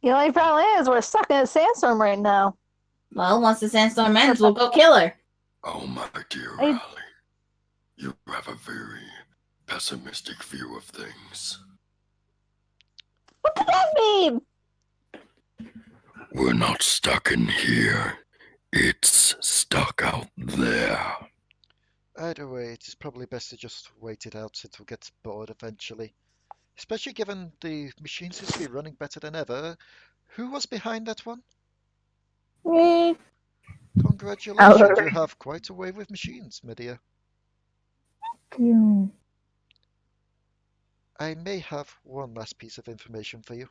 The only problem is we're stuck in a sandstorm right now. Well, once the sandstorm ends, we'll go kill her. Oh, my dear Raali. You have a very pessimistic view of things. What does that mean? We're not stuck in here. It's stuck out there. Either way, it is probably best to just wait it out until it gets bored eventually. Especially given the machine seems to be running better than ever. Who was behind that one? Me. Congratulations, Allo. you have quite a way with machines, my dear. You. I may have one last piece of information for you.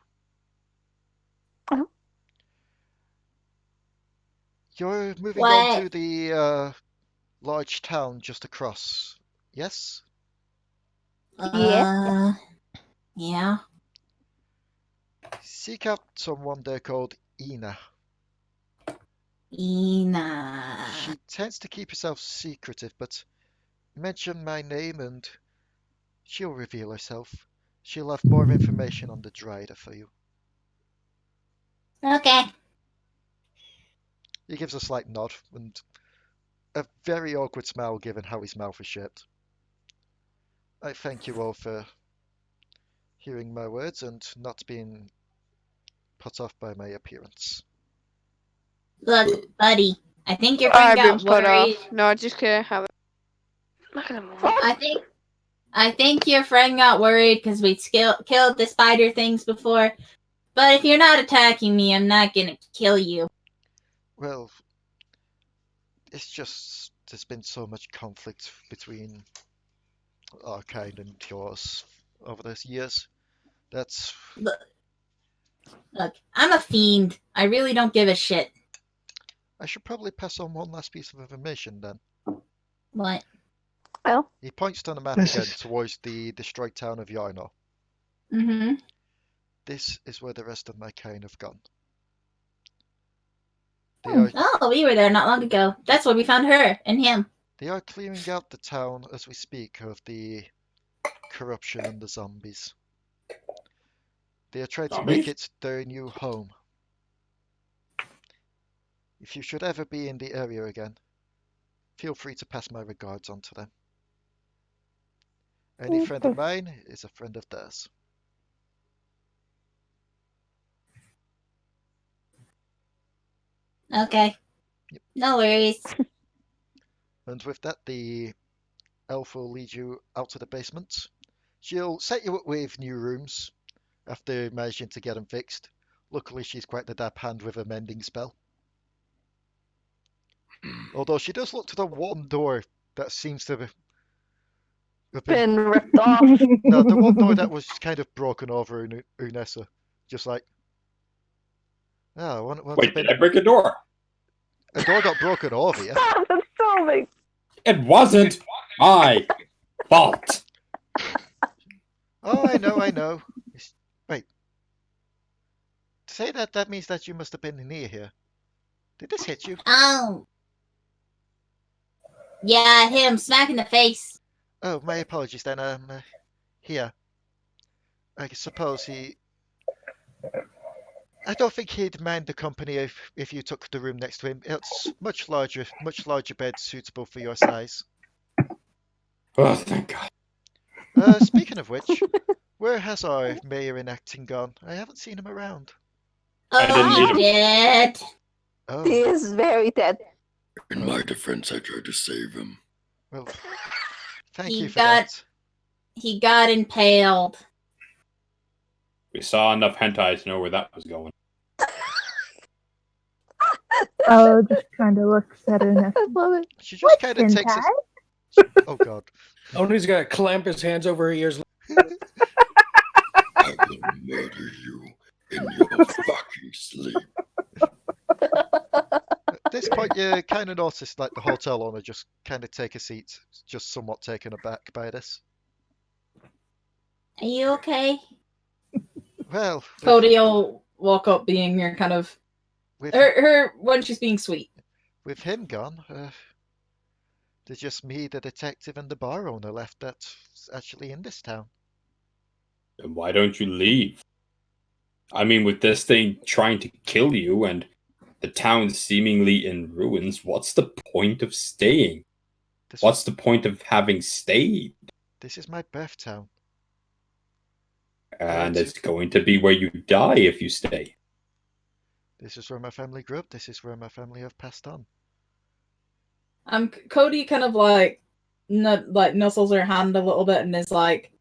Oh. You're moving on to the large town just across, yes? Yeah. Yeah. Seek out someone there called Ina. Ina. She tends to keep herself secretive, but mention my name and she'll reveal herself. She'll have more information on the Dryder for you. Okay. He gives a slight nod and a very awkward smile given how his mouth is shaped. I thank you all for hearing my words and not being put off by my appearance. Look, buddy, I think your friend I've been got put worried. off. No, just kidding. Have it. Look at him. I think your friend got worried because we killed the spider things before. But if you're not attacking me, I'm not gonna kill you. Well, it's just there's been so much conflict between our kind and yours over those years. That's Look, I'm a fiend. I really don't give a shit. I should probably pass on one last piece of information then. What? Well, He points on the map This again is- towards the destroyed town of Yarno. Mm-hmm. This is where the rest of my kind have gone. They are, Oh, we were there not long ago. That's where we found her and him. they are clearing out the town as we speak of the corruption and the zombies. They are trying to make it their new home. If you should ever be in the area again, feel free to pass my regards on to them. Any friend of mine is a friend of theirs. Okay. Yep. No worries. And with that, the elf will lead you out to the basement. She'll set you up with new rooms after managing to get them fixed. Luckily, she's quite the dab hand with a mending spell. Although she does look to the one door that seems to have been ripped off. No, the one door that was kind of broken over in Unessa. Just like, oh, Wait, did I break a door? A door got broken over you. Stop filming. It wasn't my fault. Oh, I know. Wait. To say that means that you must have been near here. Did this hit you? Oh. Yeah, I hit him smack in the face. Oh, my apologies then. Here. I suppose he... I don't think he'd mind the company if you took the room next to him. It's much larger bed suitable for your size. Oh, thank God. Speaking of which, where has our mayor in acting gone? I haven't seen him around. I didn't need him. Dead. Oh, He is very dead. In my defense, I tried to save him. well, thank He you for got- that. He got impaled. We saw enough hentai to know where that was going. Oh, just trying to look at her next. I love it. She just kind of takes a... Oh, God. Oni's got to clamp his hands over her ears. I will murder you in your fucking sleep. At this point, you kind of notice like the hotel owner just kind of take a seat, just somewhat taken aback by this. Are you okay? Well, Codi will walk up being your kind of with her when she's being sweet. with him gone, there's just me, the detective, and the bar owner left that's actually in this town. Then why don't you leave? I mean, with this thing trying to kill you and the town seemingly in ruins, what's the point of staying? This, What's the point of having stayed? this is my birth town. And it's going to be where you die if you stay. This is where my family grew up. This is where my family have passed on. Codi kind of like nuzzles her hand a little bit and is like,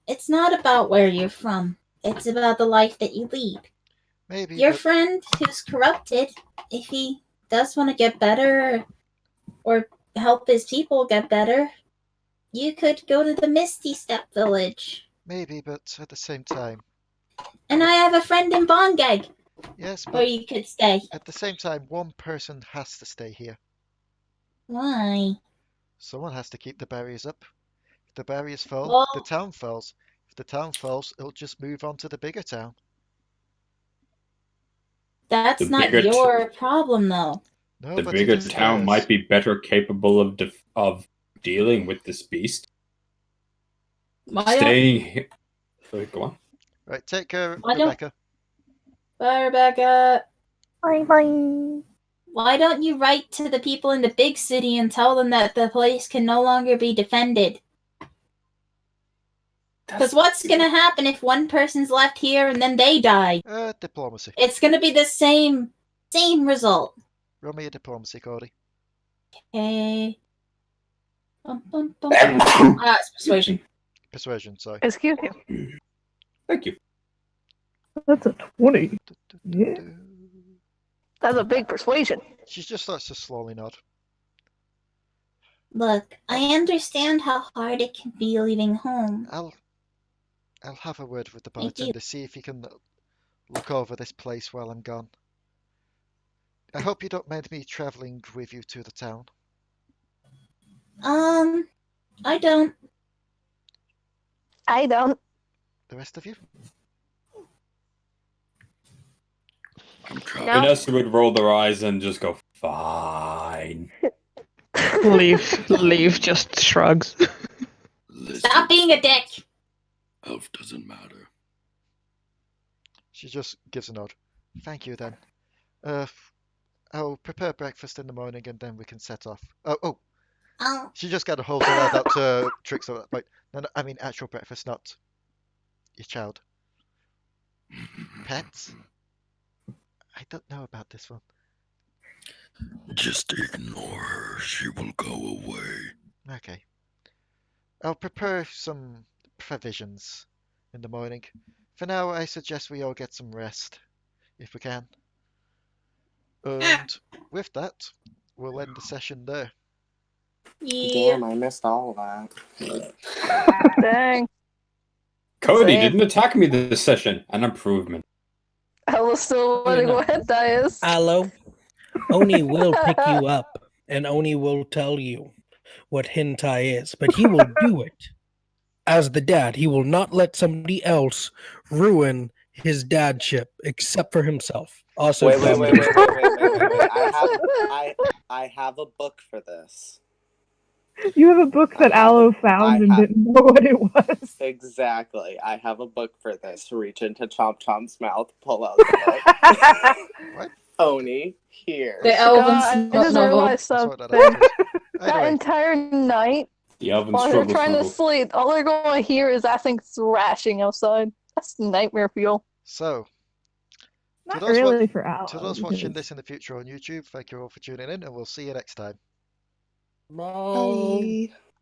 It's not about where you're from. It's about the life that you lead. Maybe Your but friend who's corrupted, if he does want to get better or help his people get better, you could go to the Misty Step Village. maybe, but at the same time, And I have a friend in Bongag yes, where but you could stay. at the same time, one person has to stay here. Why? Someone has to keep the barriers up. If the barriers fall, Well- the town falls. If the town falls, it'll just move on to the bigger town. That's The not bigger your problem, though. No, The but bigger it is town theirs. might be better capable of dealing with this beast. Maya, Staying here. Sorry, go on. Right, take care, Why don't- Rebecca. bye, Rebecca. Bye bye. Why don't you write to the people in the big city and tell them that the place can no longer be defended? Because what's going to happen if one person's left here and then they die? Diplomacy. It's going to be the same Same result. Roll me a diplomacy, Codi. Okay. It's persuasion. Persuasion, sorry. Excuse you. Thank you. That's a 20. Yeah. That's a big persuasion. She just starts to slowly nod. Look, I understand how hard it can be leaving home. I'll have a word with the Thank you. bartender, see if he can look over this place while I'm gone. I hope you don't mind me travelling with you to the town. I don't. I don't. The rest of you? I'm traveling. No. Vanessa would roll their eyes and just go, fine. Leave just shrugs. Listen, Stop being a dick. elf doesn't matter. She just gives a nod. Thank you then. I'll prepare breakfast in the morning and then we can set off. Oh. She just kind of holds her hand out to Trickstem. Like, no, I mean actual breakfast, not your child. Pets? I don't know about this one. Just ignore her. She will go away. Okay. I'll prepare some provisions in the morning. For now, I suggest we all get some rest, if we can. And with that, we'll end the session there. Yeah. Damn, I missed all of that. Dang. Codi Same. didn't attack me this session. An improvement. I was still wondering what hentai is. Allo, Oni will pick you up, and Oni will tell you what hentai is, but he will do it as the dad. He will not let somebody else ruin his dadship, except for himself. Also, Wait. Damadur. I have a book for this. You have a book that Allo found and didn't know what it was. Exactly. I have a book for this. Reach into Chomp Chomp's mouth, pull out the book. Oni, here. The God, I elven just novel. realized something. That That entire night, The elven while they're struggle trying to snuggle. sleep, all they're going to hear is that thing thrashing outside. That's nightmare fuel. So, Not really for Allo. to those watching because- this in the future on YouTube, thank you all for tuning in, and we'll see you next time. Bye. Bye.